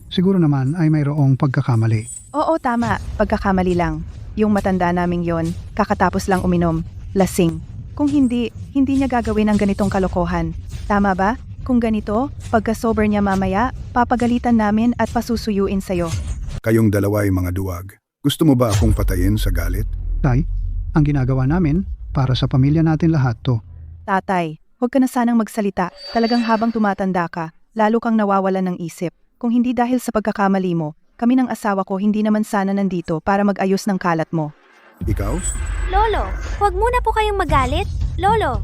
Siguro naman ay mayroong pagkakamali. oo tama, pagkakamali lang. Yung matanda naming yon, kakatapos lang uminom, lasing. Kung hindi niya gagawin ang ganitong kalokohan. Tama ba? Kung ganito, pagka-sober niya mamaya, papagalitan namin at pasusuyuin sa'yo. Kayong dalawa ay mga duwag. Gusto mo ba akong patayin sa galit? Tay, ang ginagawa namin para sa pamilya natin lahat to. Tatay, huwag ka na sanang magsalita. Talagang habang tumatanda ka, lalo kang nawawalan ng isip. Kung hindi dahil sa pagkakamali mo, kami ng asawa ko hindi naman sana nandito para mag-ayos ng kalat mo. Ikaw? Lolo, huwag muna po kayong magalit. Lolo,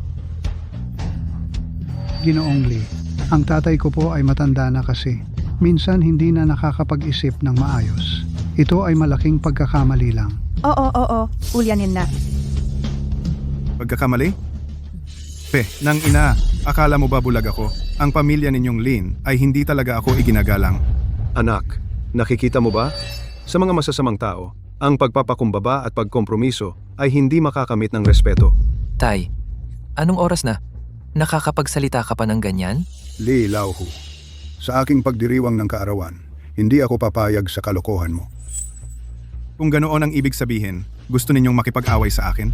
Ginoong Lee, ang tatay ko po ay matanda na kasi. Minsan hindi na nakakapag-isip ng maayos. Ito ay malaking pagkakamali lang. Oo, ulyanin na. Pagkakamali? Nang ina, akala mo ba bulag ako? Ang pamilya ninyong Lin ay hindi talaga ako iginagalang. Anak, nakikita mo ba? Sa mga masasamang tao, ang pagpapakumbaba at pagkompromiso ay hindi makakamit ng respeto. Tay, anong oras na? Nakakapagsalita ka pa ng ganyan? Lee Lauhu. Sa aking pagdiriwang ng kaarawan, hindi ako papayag sa kalokohan mo. Kung ganoon ang ibig sabihin, gusto ninyong makipag-away sa akin?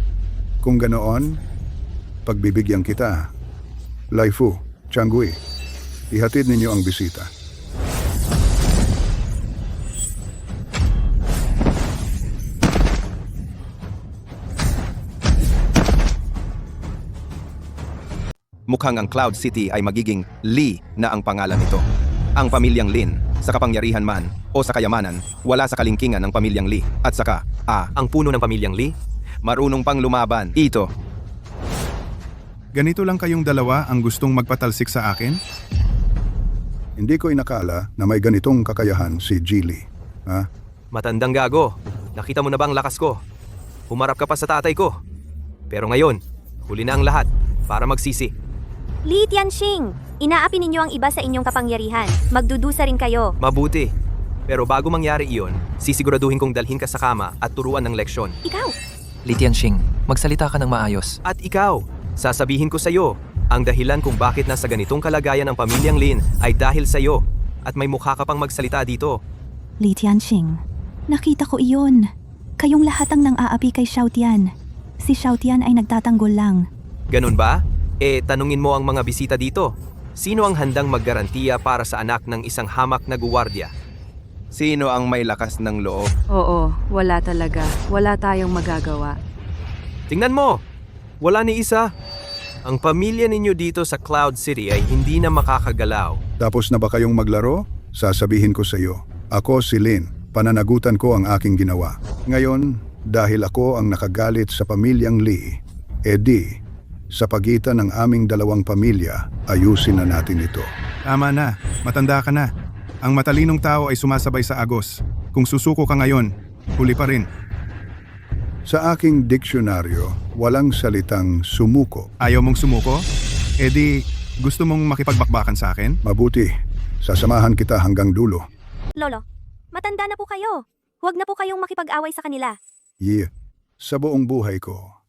Kung ganoon, pagbibigyan kita. Laifu, Changgui, ihatid ninyo ang bisita. Mukhang ang Cloud City ay magiging Lee na ang pangalan nito. Ang pamilyang Lin, sa kapangyarihan man o sa kayamanan, wala sa kalingkingan ng pamilyang Lee. At saka, ang puno ng pamilyang Lee, marunong pang lumaban. Ito, Ganito lang kayong dalawa ang gustong magpatalsik sa akin? Hindi ko inakala na may ganitong kakayahan si Geely. Ha? matandang gago. Nakita mo na ba ang lakas ko? Humarap ka pa sa tatay ko. Pero ngayon, huli na ang lahat para magsisi. Li Tianxing, inaapi ninyo ang iba sa inyong kapangyarihan. Magdudusa rin kayo. Mabuti. Pero bago mangyari iyon, sisiguraduhin kong dalhin ka sa kama at turuan ng leksyon. Ikaw, Li Tianxing, magsalita ka ng maayos. At ikaw, sasabihin ko sa'yo, ang dahilan kung bakit nasa ganitong kalagayan ang pamilyang Lin ay dahil sa'yo at may mukha ka pang magsalita dito. Li Tianxing, nakita ko iyon. Kayong lahat ang nang-aapi kay Xiaotian. Si Xiaotian ay nagtatanggol lang. Ganun ba? Tanungin mo ang mga bisita dito. Sino ang handang maggarantiya para sa anak ng isang hamak na guwardiya? Sino ang may lakas ng loob? Oo, wala talaga. Wala tayong magagawa. Tingnan mo! Wala ni isa. Ang pamilya ninyo dito sa Cloud City ay hindi na makakagalaw. Tapos na ba kayong maglaro? Sasabihin ko sa iyo, ako si Lin, pananagutan ko ang aking ginawa. Ngayon, dahil ako ang nakagalit sa pamilyang Lee, sa pagitan ng aming dalawang pamilya, ayusin na natin ito. Tama na, matanda ka na. Ang matalinong tao ay sumasabay sa agos. Kung susuko ka ngayon, huli pa rin. Sa aking diksyonaryo, walang salitang sumuko. Ayaw mong sumuko? Gusto mong makipagbakbakan sa akin? Mabuti, sasamahan kita hanggang dulo. Lolo, matanda na po kayo. Huwag na po kayong makipag-away sa kanila. Sa buong buhay ko,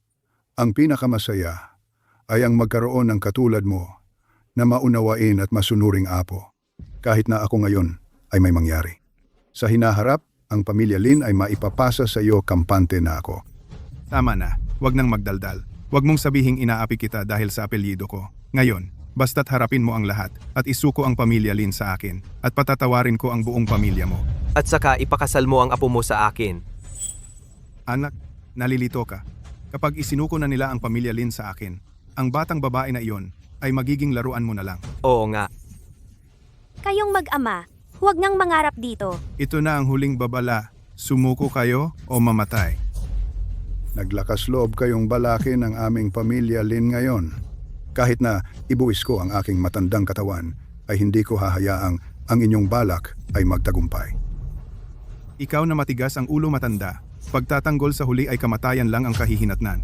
ang pinakamasaya ay ang magkaroon ng katulad mo na maunawain at masunuring apo. Kahit na ako ngayon ay may mangyari. Sa hinaharap, ang pamilya Lin ay maipapasa sa iyo kampante na ako. Tama na, wag nang magdaldal. Wag mong sabihing inaapi kita dahil sa apelyido ko. Ngayon, basta't harapin mo ang lahat at isuko ang pamilya Lin sa akin at patatawarin ko ang buong pamilya mo. At saka ipakasal mo ang apo mo sa akin. Anak, nalilito ka. Kapag isinuko na nila ang pamilya Lin sa akin, ang batang babae na iyon ay magiging laruan mo na lang. Oo nga. Kayong mag-ama, huwag ngang mangarap dito. Ito na ang huling babala. Sumuko kayo o mamatay. Naglakas loob kayong balakin ang aming pamilya Lin ngayon. Kahit na ibuwis ko ang aking matandang katawan, ay hindi ko hahayaang ang inyong balak ay magtagumpay. Ikaw na matigas ang ulo matanda, pagtatanggol sa huli ay kamatayan lang ang kahihinatnan.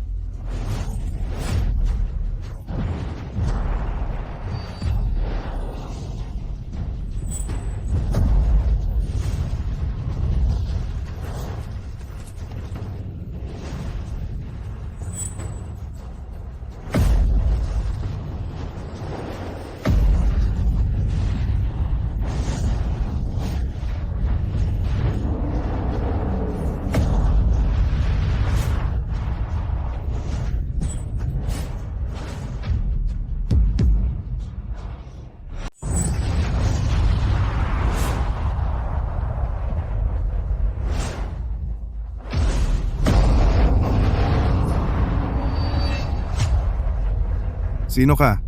Sino ka?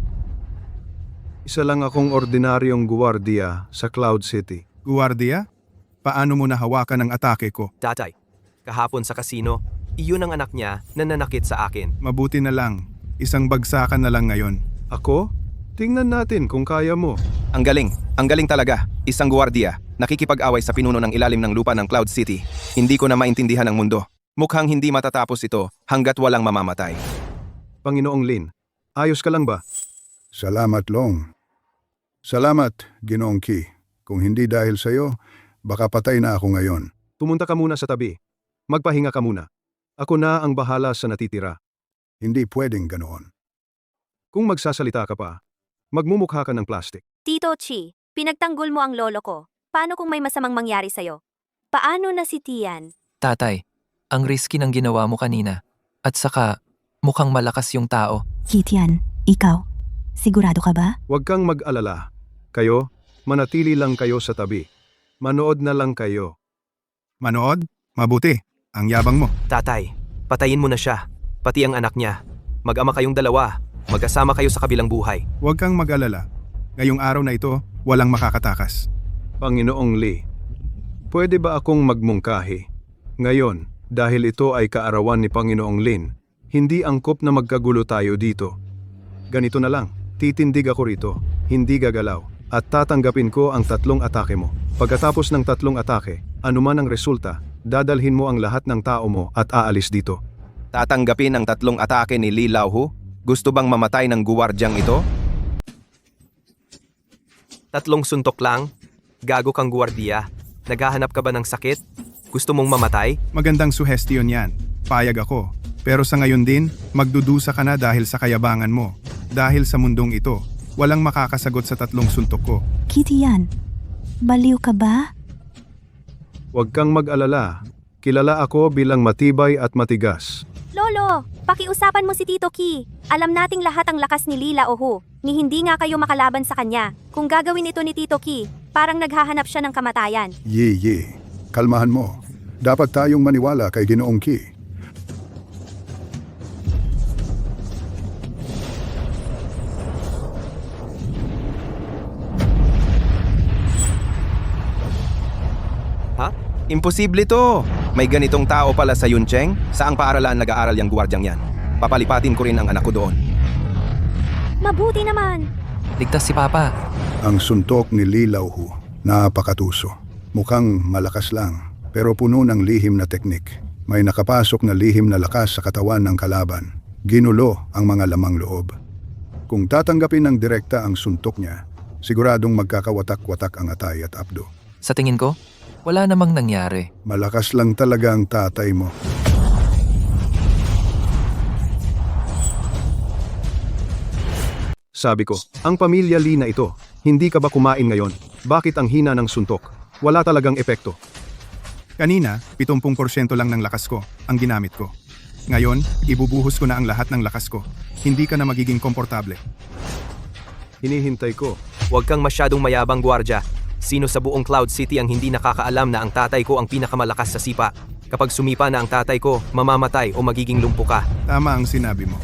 Isa lang akong ordinaryong guwardiya sa Cloud City. Guwardiya? Paano mo nahawakan ang atake ko? Tatay, kahapon sa kasino, iyon ang anak niya na nanakit sa akin. Mabuti na lang. Isang bagsakan na lang ngayon. Ako? Tingnan natin kung kaya mo. Ang galing talaga. Isang guwardiya, nakikipag-away sa pinuno ng ilalim ng lupa ng Cloud City. Hindi ko na maintindihan ang mundo. Mukhang hindi matatapos ito hanggat walang mamamatay. Panginoong Lin, ayos ka lang ba? Salamat, Long. Salamat, Ginoong Ki. Kung hindi dahil sa iyo, baka patay na ako ngayon. Pumunta ka muna sa tabi. Magpahinga ka muna. Ako na ang bahala sa natitira. Hindi pwedeng ganoon. Kung magsasalita ka pa, magmumukha ka ng plastic. Tito Chi, pinagtanggol mo ang lolo ko. Paano kung may masamang mangyari sa'yo? Paano na si Tian? Tatay, ang risky ng ginawa mo kanina. At saka, mukhang malakas yung tao. Kitian, ikaw, sigurado ka ba? Huwag kang mag-alala. Kayo, manatili lang kayo sa tabi. Manood na lang kayo. Manood? Mabuti. Ang yabang mo. Tatay, patayin mo na siya. Pati ang anak niya. Mag-ama kayong dalawa. Magkasama kayo sa kabilang buhay. Huwag kang mag-alala. Ngayong araw na ito, walang makakatakas. Panginoong Lee, pwede ba akong magmungkahi? Ngayon, dahil ito ay kaarawan ni Panginoong Lin, hindi angkop na magkagulo tayo dito. Ganito na lang, titindig ako rito, hindi gagalaw, at tatanggapin ko ang 3 atake mo. Pagkatapos ng 3 atake, anuman ang resulta, dadalhin mo ang lahat ng tao mo at aalis dito. Tatanggapin ang 3 atake ni Li Laohu? Gusto bang mamatay ng guwardyang ito? 3 suntok lang? Gago kang guwardiya. Naghahanap ka ba ng sakit? Gusto mong mamatay? Magandang suhestiyon yan. Payag ako. Pero sa ngayon din, magdudusa ka na dahil sa kayabangan mo. Dahil sa mundong ito, walang makakasagot sa 3 suntok ko. Kitian, baliw ka ba? Huwag kang mag-alala. Kilala ako bilang matibay at matigas. Lolo, pakiusapan mo si Tito Ki. Alam nating lahat ang lakas ni Li Laohu, ni hindi nga kayo makalaban sa kanya. Kung gagawin ito ni Tito Ki, parang naghahanap siya ng kamatayan. Yi, kalmahan mo. Dapat tayong maniwala kay Ginoong Ki. Ha? Imposible to! May ganitong tao pala sa Yuncheng? Saang paaralan nag-aaral yung guwardyang yan? Papalipatin ko rin ang anak ko doon. Mabuti naman! Ligtas si Papa. Ang suntok ni Li Laohu, napakatuso. Mukhang malakas lang, pero puno ng lihim na teknik. May nakapasok na lihim na lakas sa katawan ng kalaban. Ginulo ang mga lamang loob. Kung tatanggapin ng direkta ang suntok niya, siguradong magkakawatak-watak ang atay at abdo. Sa tingin ko, wala namang nangyari. Malakas lang talaga ang tatay mo. Sabi ko, ang pamilya Lee na ito, hindi ka ba kumain ngayon? Bakit ang hina ng suntok? Wala talagang epekto. Kanina, 70% lang ng lakas ko ang ginamit ko. Ngayon, ibubuhos ko na ang lahat ng lakas ko. Hindi ka na magiging komportable. Hinihintay ko. Huwag kang masyadong mayabang guwardya. Sino sa buong Cloud City ang hindi nakakaalam na ang tatay ko ang pinakamalakas sa sipa? Kapag sumipa na ang tatay ko, mamamatay o magiging lumpo ka. Tama ang sinabi mo.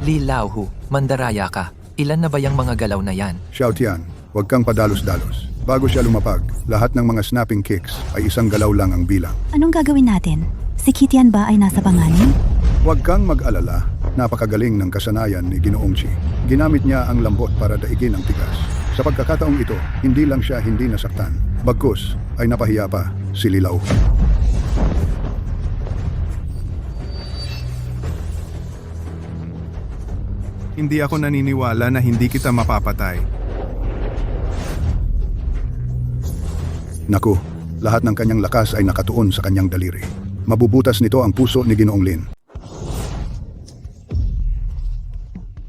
Li Laohu, mandaraya ka. Ilan na ba yung mga galaw na yan? Xiao Tian, huwag kang padalos-dalos. Bago siya lumapag, lahat ng mga snapping kicks ay isang galaw lang ang bilang. Anong gagawin natin? Si Kitian ba ay nasa panganin? Huwag kang mag-alala, napakagaling ng kasanayan ni Ginoong Chi. Ginamit niya ang lambot para daigin ang tigas. Sa pagkakataong ito, hindi lang siya hindi nasaktan. Bagkus ay napahiya pa si Lilaw. Hindi ako naniniwala na hindi kita mapapatay. Naku, lahat ng kanyang lakas ay nakatuon sa kanyang daliri. Mabubutas nito ang puso ni Ginoong Lin.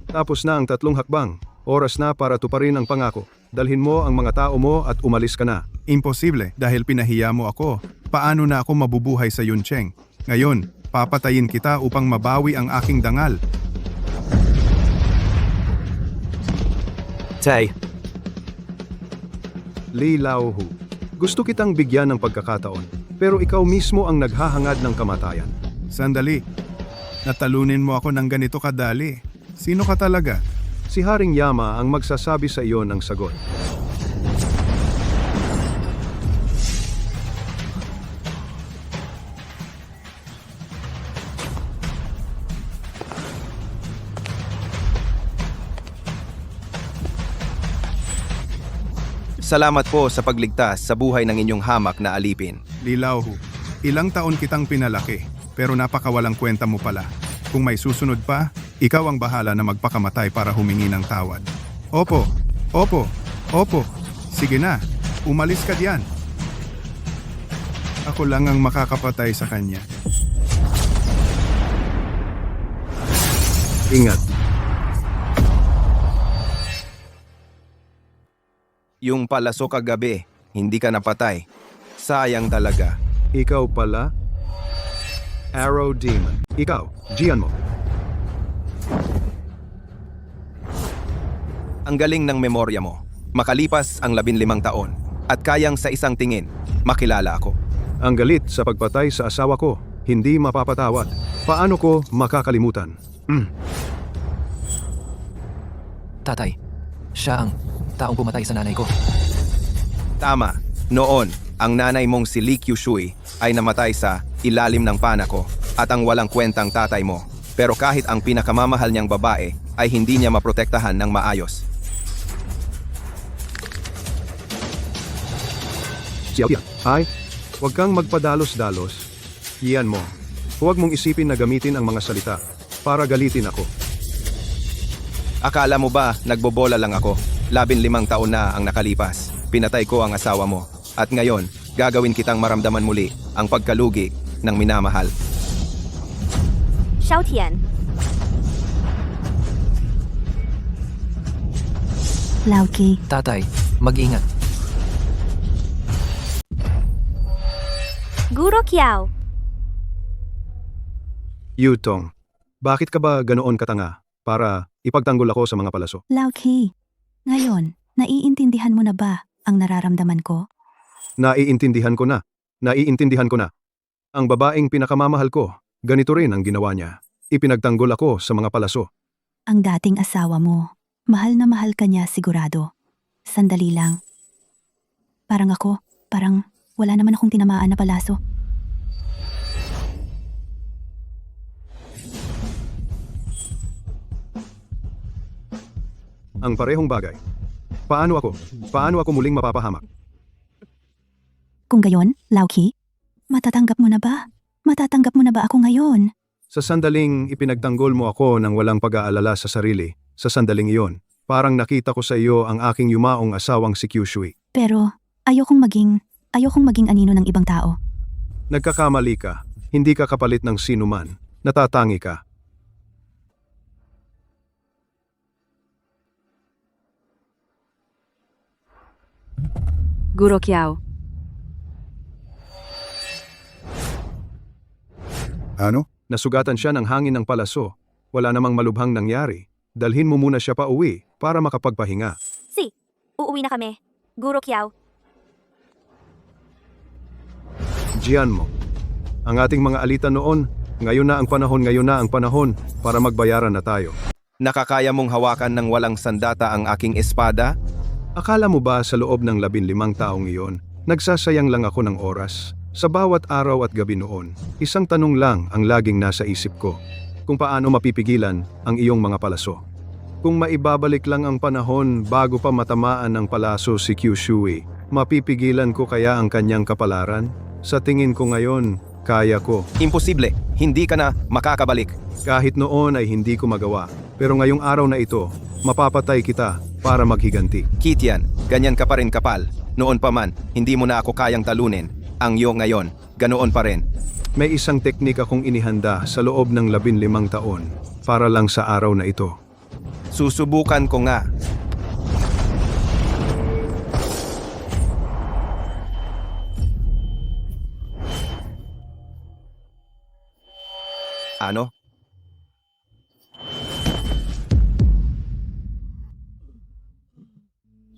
Tapos na ang 3 hakbang. Oras na para tuparin ang pangako. Dalhin mo ang mga tao mo at umalis ka na. Imposible dahil pinahiya mo ako. Paano na ako mabubuhay sa Yuncheng? Ngayon, papatayin kita upang mabawi ang aking dangal. Tay, Li Laohu, gusto kitang bigyan ng pagkakataon, pero ikaw mismo ang naghahangad ng kamatayan. Sandali. Natalunin mo ako ng ganito kadali. Sino ka talaga? Si Haring Yama ang magsasabi sa iyo ng sagot. salamat po sa pagligtas sa buhay ng inyong hamak na alipin. Lilaohu, ilang taon kitang pinalaki, pero napakawalang kwenta mo pala. Kung may susunod pa, ikaw ang bahala na magpakamatay para humingi ng tawad. Opo, opo, opo. Sige na, umalis ka diyan. Ako lang ang makakapatay sa kanya. Ingat. Yung palaso kagabi, hindi ka napatay. Sayang talaga. Ikaw pala? Arrow Demon. Ikaw, Jian mo. Ang galing ng memorya mo. Makalipas ang 15 taon at kayang sa isang tingin, makilala ako. Ang galit sa pagpatay sa asawa ko, hindi mapapatawad. Paano ko makakalimutan? Tatay, siya ang taong pumatay sa nanay ko. Tama, noon, ang nanay mong si Li Qiushui ay namatay sa ilalim ng pana ko at ang walang kwentang tatay mo. Pero kahit ang pinakamamahal niyang babae ay hindi niya maprotektahan ng maayos. Xiao Tian, ay, huwag kang magpadalos-dalos. Iyan mo. Huwag mong isipin na gamitin ang mga salita para galitin ako. Akala mo ba nagbobola lang ako? 15 taon na ang nakalipas. Pinatay ko ang asawa mo. At ngayon, gagawin kitang maramdaman muli ang pagkalugi ng minamahal. Xiao Tian, Lauki, Tatay, mag-ingat. Guro Kiao, Yutong, bakit ka ba ganoon katanga para ipagtanggol ako sa mga palaso? Lauki. Ngayon, naiintindihan mo na ba ang nararamdaman ko? Naiintindihan ko na. Naiintindihan ko na. Ang babaeng pinakamamahal ko, ganito rin ang ginawa niya. Ipinagtanggol ako sa mga palaso. Ang dating asawa mo, mahal na mahal ka niya sigurado. Sandali lang. Parang ako, parang wala naman akong tinamaan na palaso. Ang parehong bagay. Paano ako muling mapapahamak? Kung gayon, Lauki, matatanggap mo na ba? Matatanggap mo na ba ako ngayon? Sa sandaling ipinagtanggol mo ako ng walang pag-aalala sa sarili, sa sandaling iyon, parang nakita ko sa iyo ang aking yumaong asawang si Qiushui. Pero ayokong maging anino ng ibang tao. Nagkakamali ka. Hindi ka kapalit ng sino man. Natatangi ka. Guro Kiao, Ano? Nasugatan siya ng hangin ng palaso. Wala namang malubhang nangyari. Dalhin mo muna siya pa uwi para makapagpahinga. si, uuwi na kami. Guro Kiao, Jian mo. Ang ating mga alitan noon, ngayon na ang panahon para magbayaran na tayo. Nakakaya mong hawakan ng walang sandata ang aking espada? Akala mo ba sa loob ng 15 taong iyon, nagsasayang lang ako ng oras? Sa bawat araw at gabi noon, isang tanong lang ang laging nasa isip ko. Kung paano mapipigilan ang iyong mga palaso. Kung maibabalik lang ang panahon bago pa matamaan ng palaso si Kyushui, mapipigilan ko kaya ang kanyang kapalaran? Sa tingin ko ngayon, kaya ko. Imposible, hindi ka na makakabalik. Kahit noon ay hindi ko magawa, pero ngayong araw na ito, mapapatay kita para maghiganti. Kitian, ganyan ka pa rin kapal. Noon pa man, hindi mo na ako kayang talunin. Ang iyo ngayon, ganoon pa rin. May isang teknik akong inihanda sa loob ng 15 taon para lang sa araw na ito. Susubukan ko nga. Ano?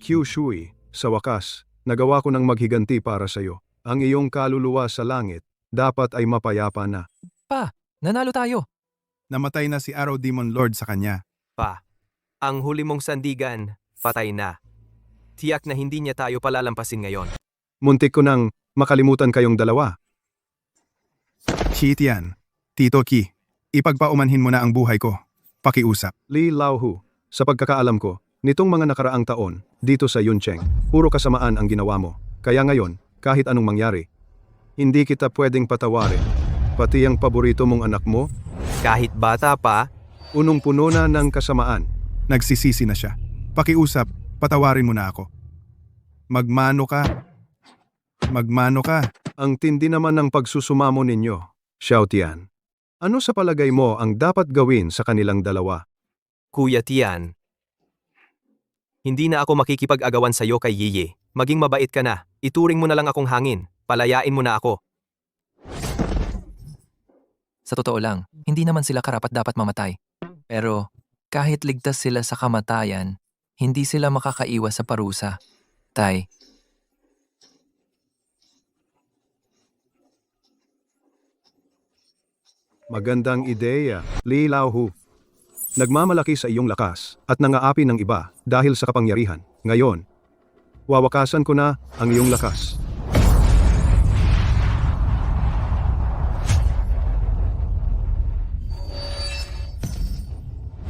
Kyushui, sa wakas, nagawa ko ng maghiganti para sa iyo. Ang iyong kaluluwa sa langit, dapat ay mapayapa na. Pa, nanalo tayo. Namatay na si Arrow Demon Lord sa kanya. Pa, ang huli mong sandigan, patay na. Tiyak na hindi niya tayo palalampasin ngayon. Muntik ko nang makalimutan kayong dalawa. Kitian, Tito Ki, ipagpaumanhin mo na ang buhay ko. Pakiusap. Li Laohu, sa pagkakaalam ko, nitong mga nakaraang taon, dito sa Yuncheng, puro kasamaan ang ginawa mo. Kaya ngayon, kahit anong mangyari, hindi kita pwedeng patawarin. Pati ang paborito mong anak mo, Kahit bata pa, punong-puno na ng kasamaan. Nagsisisi na siya. Pakiusap, patawarin mo na ako. Magmano ka. Magmano ka. Ang tindi naman ng pagsusumamo ninyo, Xiaotian. Ano sa palagay mo ang dapat gawin sa kanilang dalawa? Kuya Tian. Hindi na ako makikipag-agawan sa iyo kay Yiyi. Maging mabait ka na. Ituring mo na lang akong hangin. Palayain mo na ako. Sa totoo lang, hindi naman sila karapat-dapat mamatay. Pero kahit ligtas sila sa kamatayan, hindi sila makakaiwas sa parusa. Tay, Magandang ideya, Li Laohu. Nagmamalaki sa iyong lakas at nangaapi ng iba dahil sa kapangyarihan. Ngayon, wawakasan ko na ang iyong lakas.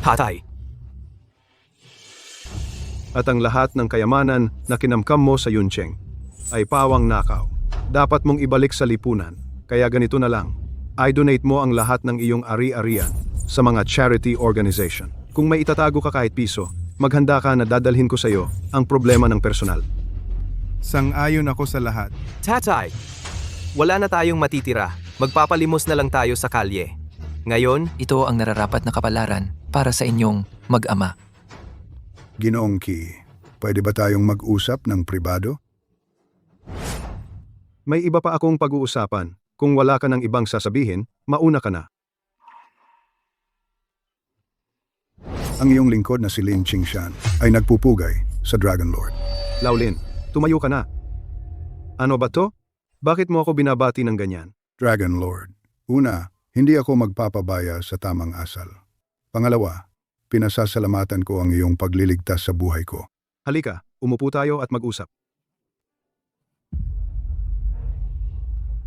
Hatay. At ang lahat ng kayamanan na kinamkam mo sa Yuncheng ay pawang nakaw. Dapat mong ibalik sa lipunan. Kaya ganito na lang. I-donate mo ang lahat ng iyong ari-arian sa mga charity organization. Kung may itatago ka kahit piso, maghanda ka na dadalhin ko sa iyo ang problema ng personal. Sang-ayon ako sa lahat. Tatay. Wala na tayong matitira. Magpapalimos na lang tayo sa kalye. Ngayon, ito ang nararapat na kapalaran para sa inyong mag-ama. Ginoong Ki, pwede ba tayong mag-usap ng pribado? May iba pa akong pag-uusapan. Kung wala ka ng ibang sasabihin, mauna ka na. Ang iyong lingkod na si Lin Qingshan ay nagpupugay sa Dragon Lord. Laulin, tumayo ka na. Ano ba to? Bakit mo ako binabati ng ganyan? Dragon Lord, una, hindi ako magpapabaya sa tamang asal. Pangalawa, pinasasalamatan ko ang iyong pagliligtas sa buhay ko. Halika, umupo tayo at mag-usap.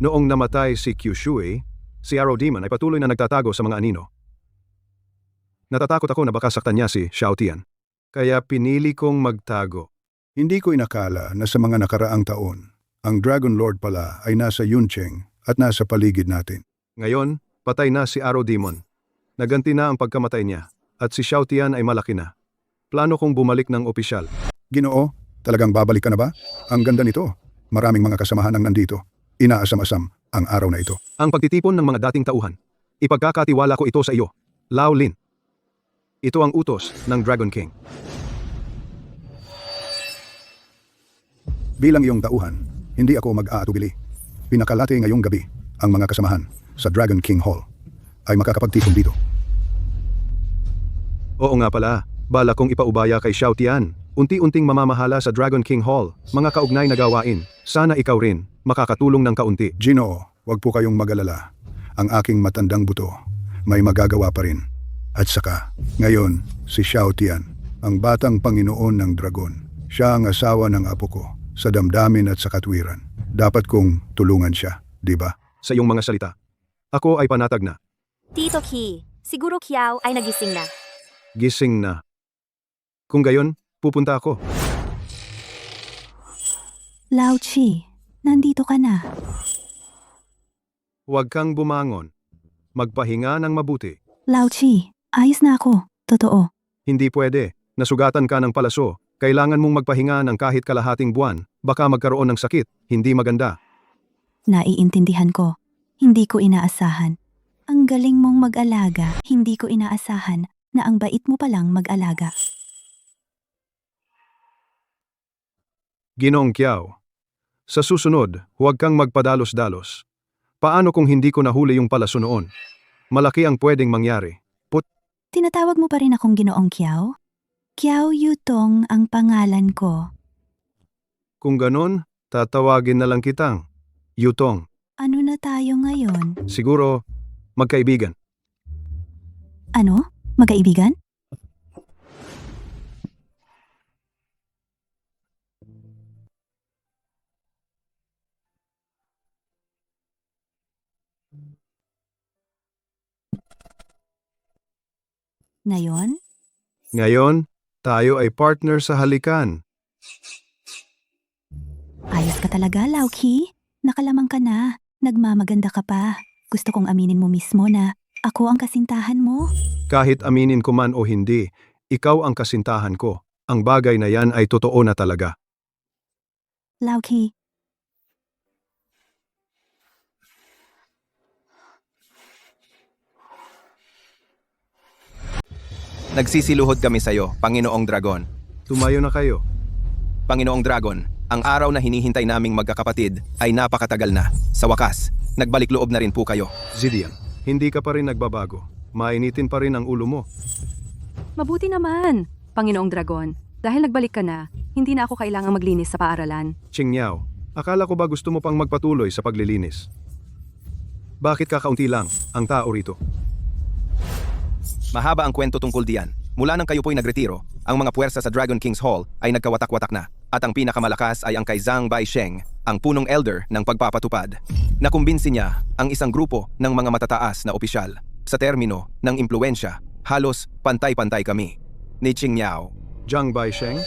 Noong namatay si Kyushui, si Arrow Demon ay patuloy na nagtatago sa mga anino. Natatakot ako na baka saktan niya si Xiaotian. Kaya pinili kong magtago. Hindi ko inakala na sa mga nakaraang taon, ang Dragon Lord pala ay nasa Yuncheng at nasa paligid natin. Ngayon, patay na si Arrow Demon. Naganti na ang pagkamatay niya at si Xiaotian ay malaki na. Plano kong bumalik ng opisyal. Ginoo, talagang babalik ka na ba? Ang ganda nito. Maraming mga kasamahan ang nandito. Inaasam-asam ang araw na ito. Ang pagtitipon ng mga dating tauhan. Ipagkakatiwala ko ito sa iyo, Lao Lin. Ito ang utos ng Dragon King. Bilang iyong tauhan, hindi ako mag-aatubili. Pinakalate ngayong gabi ang mga kasamahan sa Dragon King Hall ay makakapagtipon dito. Oo nga pala, bala kong ipaubaya kay Xiaotian. Unti-unting mamamahala sa Dragon King Hall. Mga kaugnay na gawain. Sana ikaw rin, makakatulong ng kaunti. Ginoo, wag po kayong mag-alala. Ang aking matandang buto, may magagawa pa rin. At saka, ngayon, si Xiao Tian, ang batang Panginoon ng Dragon. Siya ang asawa ng apo ko, sa damdamin at sa katwiran. Dapat kong tulungan siya, di ba? Sa iyong mga salita. Ako ay panatag na. Tito Ki, siguro Kiao ay nagising na. Gising na. Kung gayon, pupunta ako. Lao Chi, nandito ka na. Huwag kang bumangon. Magpahinga ng mabuti. Lao Chi, ayos na ako. Totoo. Hindi pwede. Nasugatan ka ng palaso. Kailangan mong magpahinga ng kahit kalahating buwan. Baka magkaroon ng sakit. Hindi maganda. Naiintindihan ko. Hindi ko inaasahan. Ang galing mong mag-alaga. Hindi ko inaasahan na ang bait mo palang mag-alaga. Ginoong Kiao. Sa susunod, huwag kang magpadalos-dalos. Paano kung hindi ko nahuli yung palaso noon? Malaki ang pwedeng mangyari. Tinatawag mo pa rin akong Ginoong Kiao? Kiao Yutong ang pangalan ko. Kung ganon, tatawagin na lang kitang Yutong. Ano na tayo ngayon? Siguro, magkaibigan. Ano? Magkaibigan? Ngayon? Ngayon, tayo ay partner sa halikan. Ayos ka talaga, Lauki. Nakalamang ka na. Nagmamaganda ka pa. Gusto kong aminin mo mismo na ako ang kasintahan mo. Kahit aminin ko man o hindi, ikaw ang kasintahan ko. Ang bagay na yan ay totoo na talaga. Lauki, Nagsisiluhod kami sa iyo, Panginoong Dragon. Tumayo na kayo. Panginoong Dragon, ang araw na hinihintay naming magkakapatid ay napakatagal na. Sa wakas, nagbalik loob na rin po kayo. Zidian, hindi ka pa rin nagbabago. Mainitin pa rin ang ulo mo. Mabuti naman, Panginoong Dragon. Dahil nagbalik ka na, hindi na ako kailangang maglinis sa paaralan. Qingniao, akala ko ba gusto mo pang magpatuloy sa paglilinis? Bakit kakaunti lang ang tao rito? Mahaba ang kwento tungkol diyan. Mula nang kayo po'y nagretiro, ang mga puwersa sa Dragon King's Hall ay nagkawatak-watak na. At ang pinakamalakas ay ang kay Zhang Baisheng, ang punong elder ng pagpapatupad. Nakumbinsi niya ang isang grupo ng mga matataas na opisyal. Sa termino ng impluensya, halos pantay-pantay kami. Ni Qingniao. Zhang Baisheng?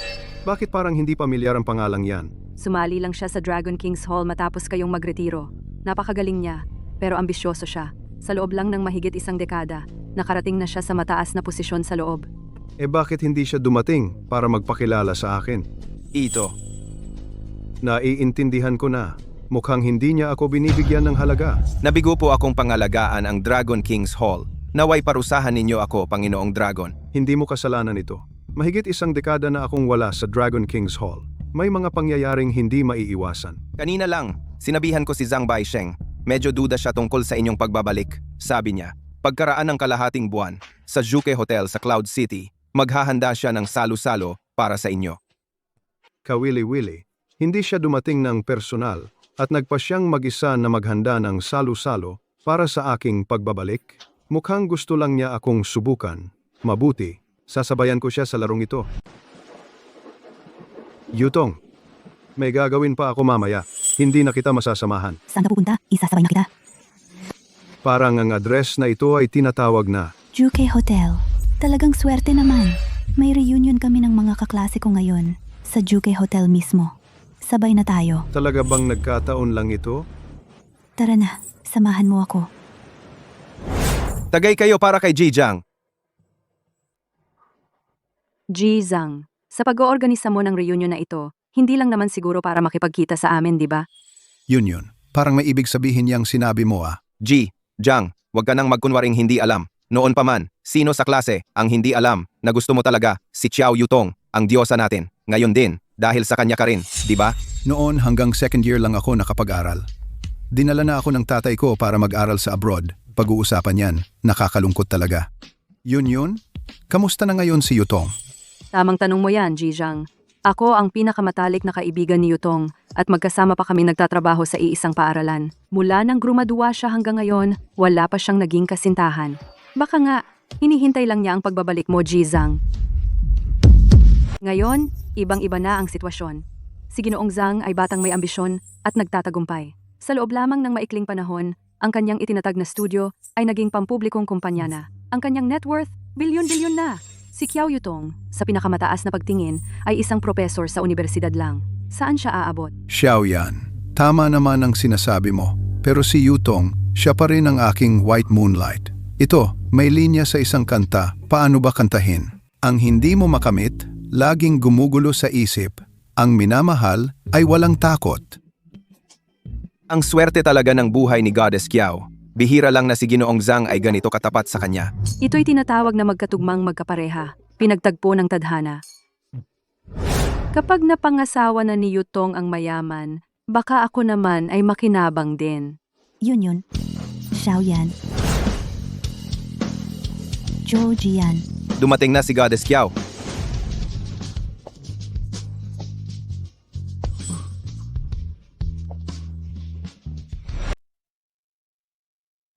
Bakit parang hindi pamilyar ang pangalang yan? Sumali lang siya sa Dragon King's Hall matapos kayong magretiro. Napakagaling niya, pero ambisyoso siya. Sa loob lang ng mahigit isang dekada, nakarating na siya sa mataas na posisyon sa loob. Eh bakit hindi siya dumating para magpakilala sa akin? Ito. Naiintindihan ko na. Mukhang hindi niya ako binibigyan ng halaga. Nabigo po akong pangalagaan ang Dragon King's Hall. Naway parusahan ninyo ako, Panginoong Dragon. Hindi mo kasalanan ito. Mahigit isang dekada na akong wala sa Dragon King's Hall. May mga pangyayaring hindi maiiwasan. Kanina lang, sinabihan ko si Zhang Baisheng. Medyo duda siya tungkol sa inyong pagbabalik. Sabi niya, pagkaraan ng kalahating buwan, sa Juke Hotel sa Cloud City, maghahanda siya ng salo-salo para sa inyo. Kawili-wili, hindi siya dumating ng personal at nagpa siyang mag-isa na maghanda ng salo-salo para sa aking pagbabalik. Mukhang gusto lang niya akong subukan. Mabuti, sasabayan ko siya sa larong ito. Yutong, may gagawin pa ako mamaya. Hindi na kita masasamahan. Saan ka pupunta? Isasabay na kita. Parang ang address na ito ay tinatawag na Juke Hotel. Talagang swerte naman. May reunion kami ng mga kaklase ko ngayon sa Juke Hotel mismo. Sabay na tayo. talaga bang nagkataon lang ito? Tara na, samahan mo ako. Tagay kayo para kay Jijang. Ji Zhang, sa pag-oorganisa mo ng reunion na ito, hindi lang naman siguro para makipagkita sa amin, di ba? Yun. Parang may ibig sabihin yang sinabi mo ah. Ji, Jang, wag ka nang magkunwaring hindi alam. Noon pa man, sino sa klase ang hindi alam na gusto mo talaga si Xiao Yutong, ang diyosa natin. Ngayon din, dahil sa kanya ka rin, di ba? Noon hanggang second year lang ako nakapag-aral. Dinala na ako ng tatay ko para mag-aral sa abroad. Pag-uusapan yan, nakakalungkot talaga. Yun? Kamusta na ngayon si Yutong? Tamang tanong mo yan, Ji Zhang. Ako ang pinakamatalik na kaibigan ni Yutong at magkasama pa kami nagtatrabaho sa iisang paaralan. Mula nang grumadua siya hanggang ngayon, wala pa siyang naging kasintahan. Baka nga, Hinihintay lang niya ang pagbabalik mo, Jizang. Ngayon, ibang-iba na ang sitwasyon. Si Ginoong Zhang ay batang may ambisyon at nagtatagumpay. Sa loob lamang ng maikling panahon, ang kanyang itinatag na studio ay naging pampublikong kumpanya na. Ang kanyang net worth, bilyon-bilyon na. Si Qiao Yutong, sa pinakamataas na pagtingin, ay isang propesor sa universidad lang. Saan siya aabot? Xiaoyan, tama naman ang sinasabi mo. Pero si Yutong, siya pa rin ang aking White Moonlight. Ito, may linya sa isang kanta, paano ba kantahin? Ang hindi mo makamit, laging gumugulo sa isip. Ang minamahal ay walang takot. Ang swerte talaga ng buhay ni Goddess Qiao. Bihira lang na si Ginoong Zhang ay ganito katapat sa kanya. Ito'y tinatawag na magkatugmang magkapareha, pinagtagpo ng tadhana. Kapag napangasawa na ni Yutong ang mayaman, baka ako naman ay makinabang din. Yun. Xiaoyan. Zhou Jian. Dumating na si Goddess Qiao.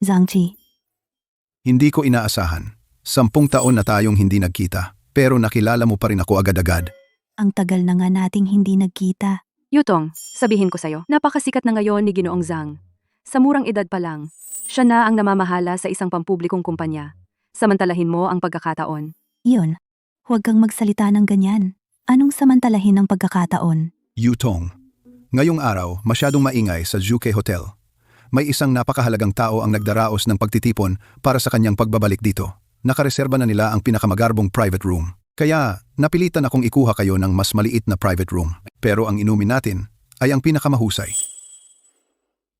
Zhang Qi. Hindi ko inaasahan. 10 taon na tayong hindi nagkita. Pero nakilala mo pa rin ako agad-agad. Ang tagal na nga nating hindi nagkita. Yutong, sabihin ko sa'yo, napakasikat na ngayon ni Ginoong Zhang. Sa murang edad pa lang, siya na ang namamahala sa isang pampublikong kumpanya. Samantalahin mo ang pagkakataon. Yun. Huwag kang magsalita ng ganyan. Anong samantalahin ng pagkakataon? Yutong. Ngayong araw, masyadong maingay sa Zhuke Hotel. May isang napakahalagang tao ang nagdaraos ng pagtitipon para sa kanyang pagbabalik dito. Nakareserba na nila ang pinakamagarbong private room. Kaya, napilitan akong ikuha kayo ng mas maliit na private room. Pero ang inumin natin ay ang pinakamahusay.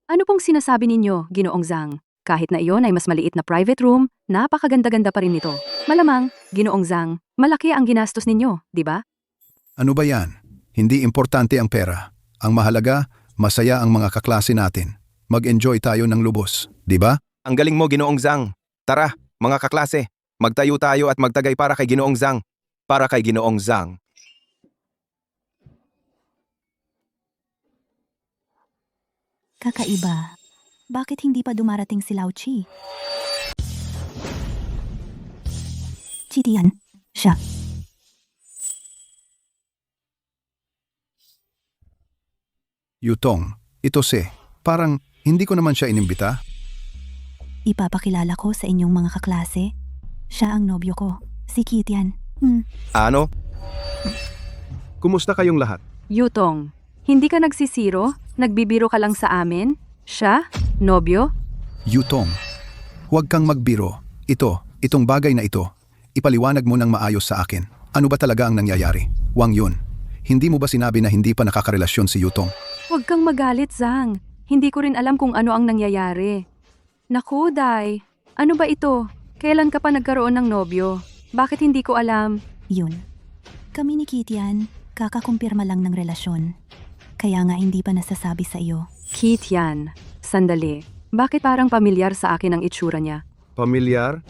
Ano pong sinasabi ninyo, Ginoong Zhang? Kahit na iyon ay mas maliit na private room, napakaganda-ganda pa rin nito. Malamang, Ginoong Zhang, malaki ang ginastos ninyo, di ba? Ano ba yan? Hindi importante ang pera. Ang mahalaga, masaya ang mga kaklase natin. Mag-enjoy tayo ng lubos, di ba? Ang galing mo, Ginoong Zhang. Tara, mga kaklase, magtayo tayo at magtagay para kay Ginoong Zhang. Para kay Ginoong Zhang. Kakaiba. Bakit hindi pa dumarating si Lao Qi? Tian, siya. Yutong, ito si. Parang hindi ko naman siya inimbita. Ipapakilala ko sa inyong mga kaklase. Siya ang nobyo ko, si Tian. Ano? Kumusta kayong lahat? Yutong, hindi ka nagsisiro? Nagbibiro ka lang sa amin? Siya? Nobyo? Yutong, huwag kang magbiro. Itong bagay na ito, ipaliwanag mo ng maayos sa akin. Ano ba talaga ang nangyayari? Wang Yun, hindi mo ba sinabi na hindi pa nakakarelasyon si Yutong? Huwag kang magalit, Zhang. Hindi ko rin alam kung ano ang nangyayari. Naku, Day. Ano ba ito? Kailan ka pa nagkaroon ng nobyo? Bakit hindi ko alam? Yun. Kami ni Tian, kakakumpirma lang ng relasyon. Kaya nga hindi pa nasasabi sa iyo. Tian, sandali. Bakit parang pamilyar sa akin ang itsura niya? Pamilyar?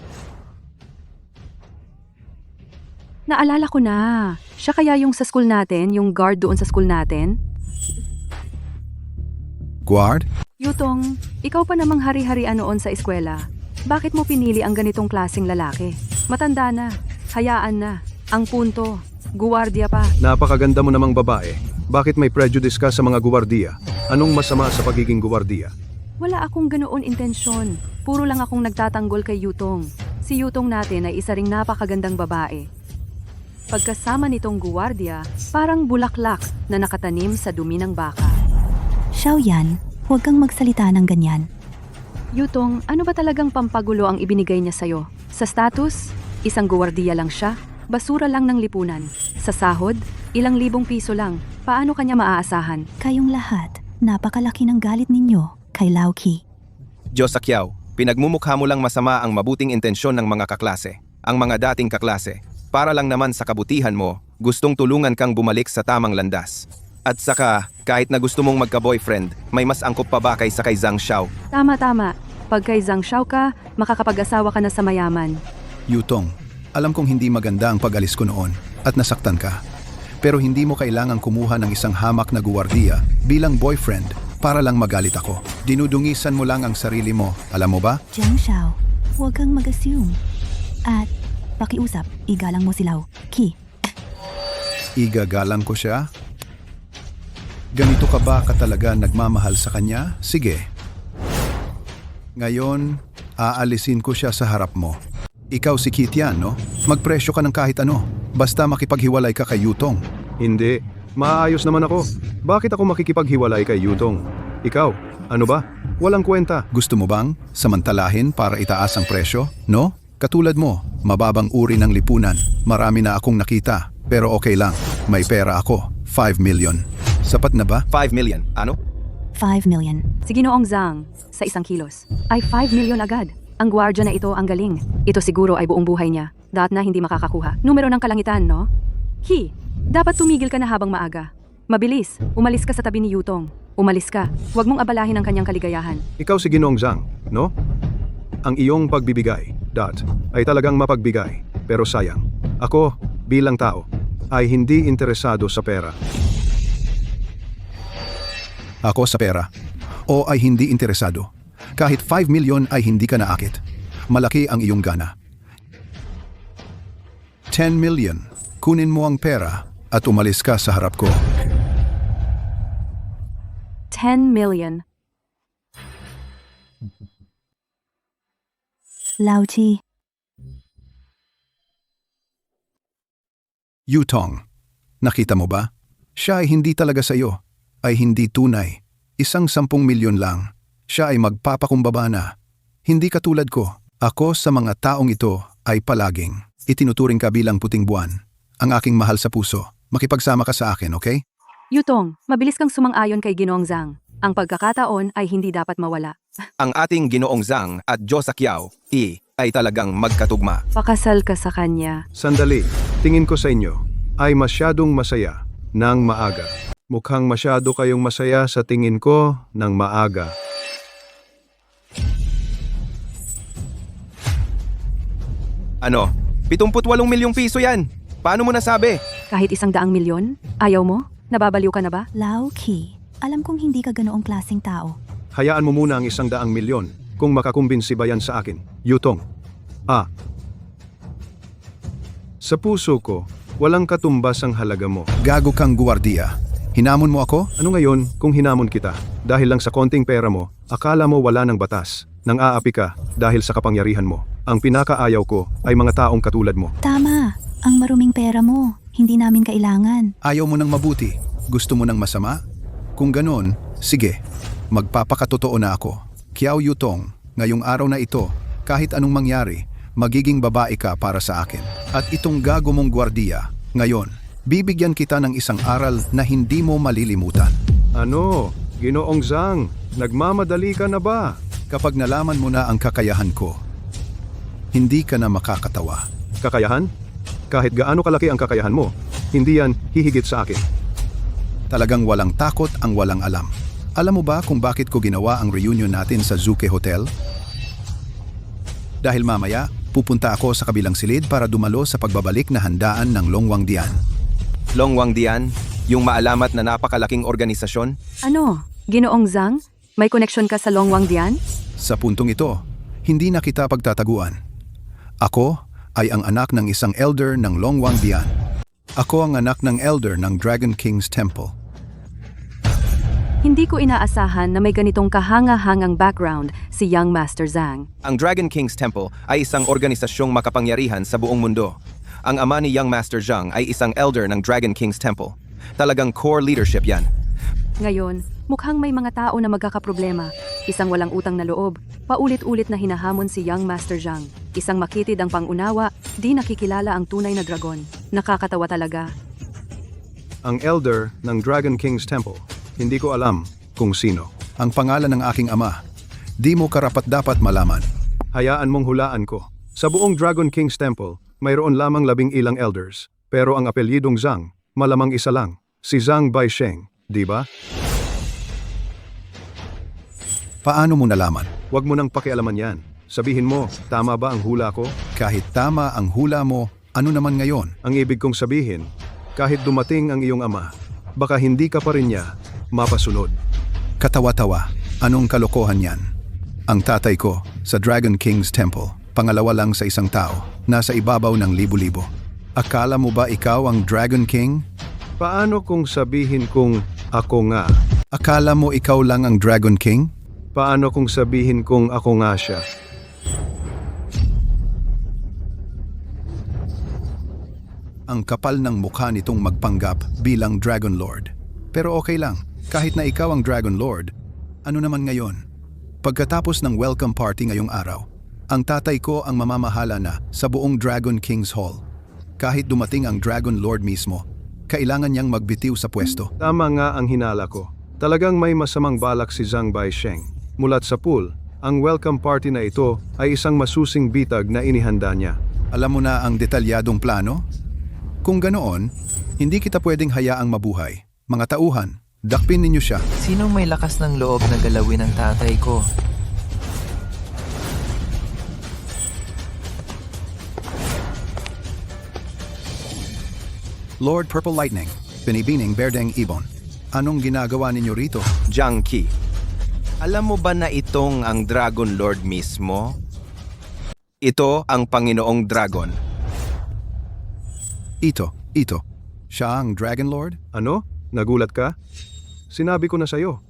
Naalala ko na. Siya kaya yung sa school natin, yung guard doon sa school natin? Guard? Yutong, ikaw pa namang hari-harian noon sa eskwela. Bakit mo pinili ang ganitong klaseng lalaki? Matanda na, hayaan na. Ang punto, guwardiya pa. Napakaganda mo namang babae. Bakit may prejudice ka sa mga guwardiya? Anong masama sa pagiging guwardiya? Wala akong ganoon intensyon. Puro lang akong nagtatanggol kay Yutong. Si Yutong natin ay isa ring napakagandang babae. Pagkasama nitong guwardiya, parang bulaklak na nakatanim sa dumi ng baka. Xiaoyan, huwag kang magsalita ng ganyan. Yutong, ano ba talagang pampagulo ang ibinigay niya sa'yo? Sa status, isang guwardiya lang siya, basura lang ng lipunan. Sa sahod, ilang libong piso lang. Paano kanya maaasahan? Kayong lahat, napakalaki ng galit ninyo kay Lao Qi. Diyos sa Qiao, pinagmumukha mo lang masama ang mabuting intensyon ng mga kaklase. Ang mga dating kaklase. Para lang naman sa kabutihan mo, gustong tulungan kang bumalik sa tamang landas. At saka, kahit na gusto mong magka-boyfriend, may mas angkop pa ba kaysa kay Zhang Xiao? Tama. Pag kay Zhang Xiao ka, makakapag-asawa ka na sa mayaman. Yutong, alam kong hindi maganda ang pag-alis ko noon at nasaktan ka. Pero hindi mo kailangang kumuha ng isang hamak na guwardiya bilang boyfriend para lang magalit ako. Dinudungisan mo lang ang sarili mo, alam mo ba? Zhang Xiao, huwag kang mag-assume. At pakiusap, igalang mo si Ki. Igagalang ko siya? Ganito ka ba ka talaga nagmamahal sa kanya? Sige. Ngayon, aalisin ko siya sa harap mo. Ikaw si Kit yan, no? Magpresyo ka ng kahit ano. Basta makipaghiwalay ka kay Yutong. Hindi. Maayos naman ako. Bakit ako makikipaghiwalay kay Yutong? Ikaw, ano ba? Walang kwenta. Gusto mo bang samantalahin para itaas ang presyo? No? Katulad mo, mababang uri ng lipunan. Marami na akong nakita. Pero okay lang. May pera ako. 5 million. Sapat na ba? 5 million. Ano? 5 million. Si Ginoong Zhang, sa isang kilos, ay 5 million agad. Ang gwardya na ito ang galing. Ito siguro ay buong buhay niya. Dat na hindi makakakuha. Numero ng kalangitan, no? Ki, dapat tumigil ka na habang maaga. Mabilis, umalis ka sa tabi ni Yutong. Umalis ka. Huwag mong abalahin ang kanyang kaligayahan. Ikaw si Ginoong Zhang, no? Ang iyong pagbibigay, ay talagang mapagbigay. Pero sayang, ako, bilang tao, ay hindi interesado sa pera. Ako sa pera. O ay hindi interesado. Kahit 5 million ay hindi ka naakit. Malaki ang iyong gana. 10 million. Kunin mo ang pera at umalis ka sa harap ko. 10 million. Chi. Yutong, nakita mo ba? Siya ay hindi talaga sa iyo. Ay hindi tunay. Isang 10 milyon lang. Siya ay magpapakumbaba na. Hindi katulad ko. Ako sa mga taong ito ay palaging itinuturing ka bilang puting buwan. Ang aking mahal sa puso. Makipagsama ka sa akin, okay? Yutong, mabilis kang sumang-ayon kay Ginoong Zhang. Ang pagkakataon ay hindi dapat mawala. Ang ating Ginoong Zhang at Diyosa Kiao, ay talagang magkatugma. Pakasal ka sa kanya. Sandali, tingin ko sa inyo ay masyadong masaya ng maaga. Mukhang masyado kayong masaya sa tingin ko ng maaga. Ano? 78 milyong piso yan. Paano mo nasabi? Kahit 100 milyon? Ayaw mo? Nababaliw ka na ba? Ki, alam kong hindi ka ganoong klaseng tao. Hayaan mo muna ang 100 milyon kung makakumbinsi ba yan sa akin. Yutong. Sa puso ko, walang katumbas ang halaga mo. Gago kang guwardiya. Hinamon mo ako? Ano ngayon kung hinamon kita? Dahil lang sa konting pera mo, akala mo wala ng batas. Nang aapi ka dahil sa kapangyarihan mo. Ang pinakaayaw ko ay mga taong katulad mo. Tama, ang maruming pera mo. Hindi namin kailangan. Ayaw mo ng mabuti. Gusto mo ng masama? Kung ganon, sige. Magpapakatotoo na ako. Kiao Yutong, ngayong araw na ito, kahit anong mangyari, magiging babae ka para sa akin. At itong gago mong gwardiya, ngayon, bibigyan kita ng isang aral na hindi mo malilimutan. Ano? Ginoong Zhang, nagmamadali ka na ba? Kapag nalaman mo na ang kakayahan ko, hindi ka na makakatawa. Kakayahan? Kahit gaano kalaki ang kakayahan mo, hindi yan hihigit sa akin. Talagang walang takot ang walang alam. Alam mo ba kung bakit ko ginawa ang reunion natin sa Zuke Hotel? Dahil mamaya, pupunta ako sa kabilang silid para dumalo sa pagbabalik na handaan ng Longwangdian. Longwangdian, yung maalamat na napakalaking organisasyon? Ano? Ginoong Zhang? May koneksyon ka sa Longwangdian? Sa puntong ito, hindi na kita pagtataguan. Ako ay ang anak ng isang elder ng Longwangdian. Ako ang anak ng elder ng Dragon King's Temple. Hindi ko inaasahan na may ganitong kahanga-hangang background si Young Master Zhang. Ang Dragon King's Temple ay isang organisasyong makapangyarihan sa buong mundo. Ang ama ni Young Master Zhang ay isang elder ng Dragon King's Temple. Talagang core leadership yan. Ngayon, mukhang may mga tao na magkakaproblema. Isang walang utang na loob, paulit-ulit na hinahamon si Young Master Zhang. Isang makitid ang pangunawa, di nakikilala ang tunay na dragon. Nakakatawa talaga. Ang elder ng Dragon King's Temple, hindi ko alam kung sino. Ang pangalan ng aking ama, di mo karapat-dapat malaman. Hayaan mong hulaan ko. Sa buong Dragon King's Temple, mayroon lamang 11 elders. Pero ang apelyidong Zhang, malamang isa lang. Si Zhang Baisheng, di ba? Paano mo nalaman? Huwag mo nang pakialaman yan. Sabihin mo, tama ba ang hula ko? Kahit tama ang hula mo, ano naman ngayon? Ang ibig kong sabihin, kahit dumating ang iyong ama, baka hindi ka pa rin niya mapasunod. Katawa-tawa, anong kalokohan yan? Ang tatay ko sa Dragon King's Temple, pangalawa lang sa isang tao. nasa ibabaw ng libo-libo. Akala mo ba ikaw ang Dragon King? Paano kung sabihin kong ako nga? Akala mo ikaw lang ang Dragon King? Paano kung sabihin kong ako nga siya? Ang kapal ng mukha nitong magpanggap bilang Dragon Lord. Pero okay lang, kahit na ikaw ang Dragon Lord, ano naman ngayon? Pagkatapos ng welcome party ngayong araw, ang tatay ko ang mamamahala na sa buong Dragon King's Hall. Kahit dumating ang Dragon Lord mismo, kailangan niyang magbitiw sa pwesto. Tama nga ang hinala ko. Talagang may masamang balak si Zhang Baisheng. Mulat sa pool, ang welcome party na ito ay isang masusing bitag na inihanda niya. Alam mo na ang detalyadong plano? Kung ganoon, hindi kita pwedeng hayaang mabuhay. Mga tauhan, dakpin ninyo siya. Sinong may lakas ng loob na galawin ang tatay ko? Lord Purple Lightning, Binibining Berdeng Ibon. Anong ginagawa ninyo rito? Jiang Qi, alam mo ba na itong ang Dragon Lord mismo? Ito ang Panginoong Dragon. Ito. Siya ang Dragon Lord? Ano? Nagulat ka? Sinabi ko na sa'yo.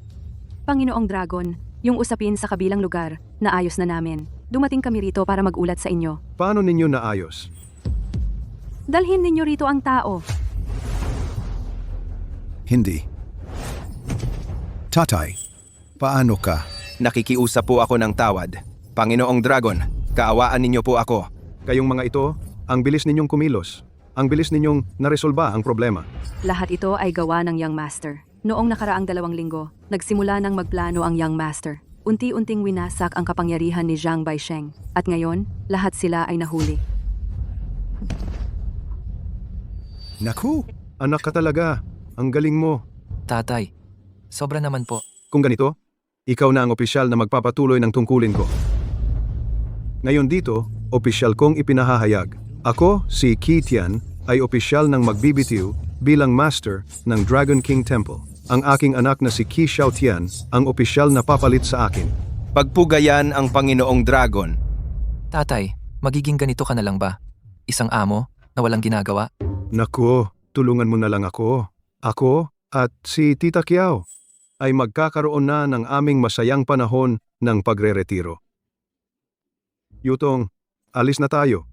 Panginoong Dragon, yung usapin sa kabilang lugar, naayos na namin. Dumating kami rito para magulat sa inyo. Paano ninyo naayos? Dalhin ninyo rito ang tao. Hindi. Tatay, paano ka? Nakikiusap po ako ng tawad. Panginoong Dragon, kaawaan ninyo po ako. Kayong mga ito, ang bilis ninyong kumilos. Ang bilis ninyong naresolba ang problema. Lahat ito ay gawa ng Young Master. Noong nakaraang 2 linggo, nagsimula ng magplano ang Young Master. Unti-unting winasak ang kapangyarihan ni Zhang Baisheng. At ngayon, lahat sila ay nahuli. Naku! Anak ka talaga. Ang galing mo. Tatay, sobra naman po. Kung ganito, ikaw na ang opisyal na magpapatuloy ng tungkulin ko. Ngayon dito, opisyal kong ipinahahayag. Ako, si Qi Tian, ay opisyal ng magbibitiw bilang master ng Dragon King Temple. Ang aking anak na si Qi Xiaotian ang opisyal na papalit sa akin. Pagpugayan ang Panginoong Dragon. Tatay, magiging ganito ka na lang ba? Isang amo na walang ginagawa? Naku, tulungan mo na lang ako. Ako at si Tita Kiao ay magkakaroon na ng aming masayang panahon ng pagre-retiro. Yutong, alis na tayo.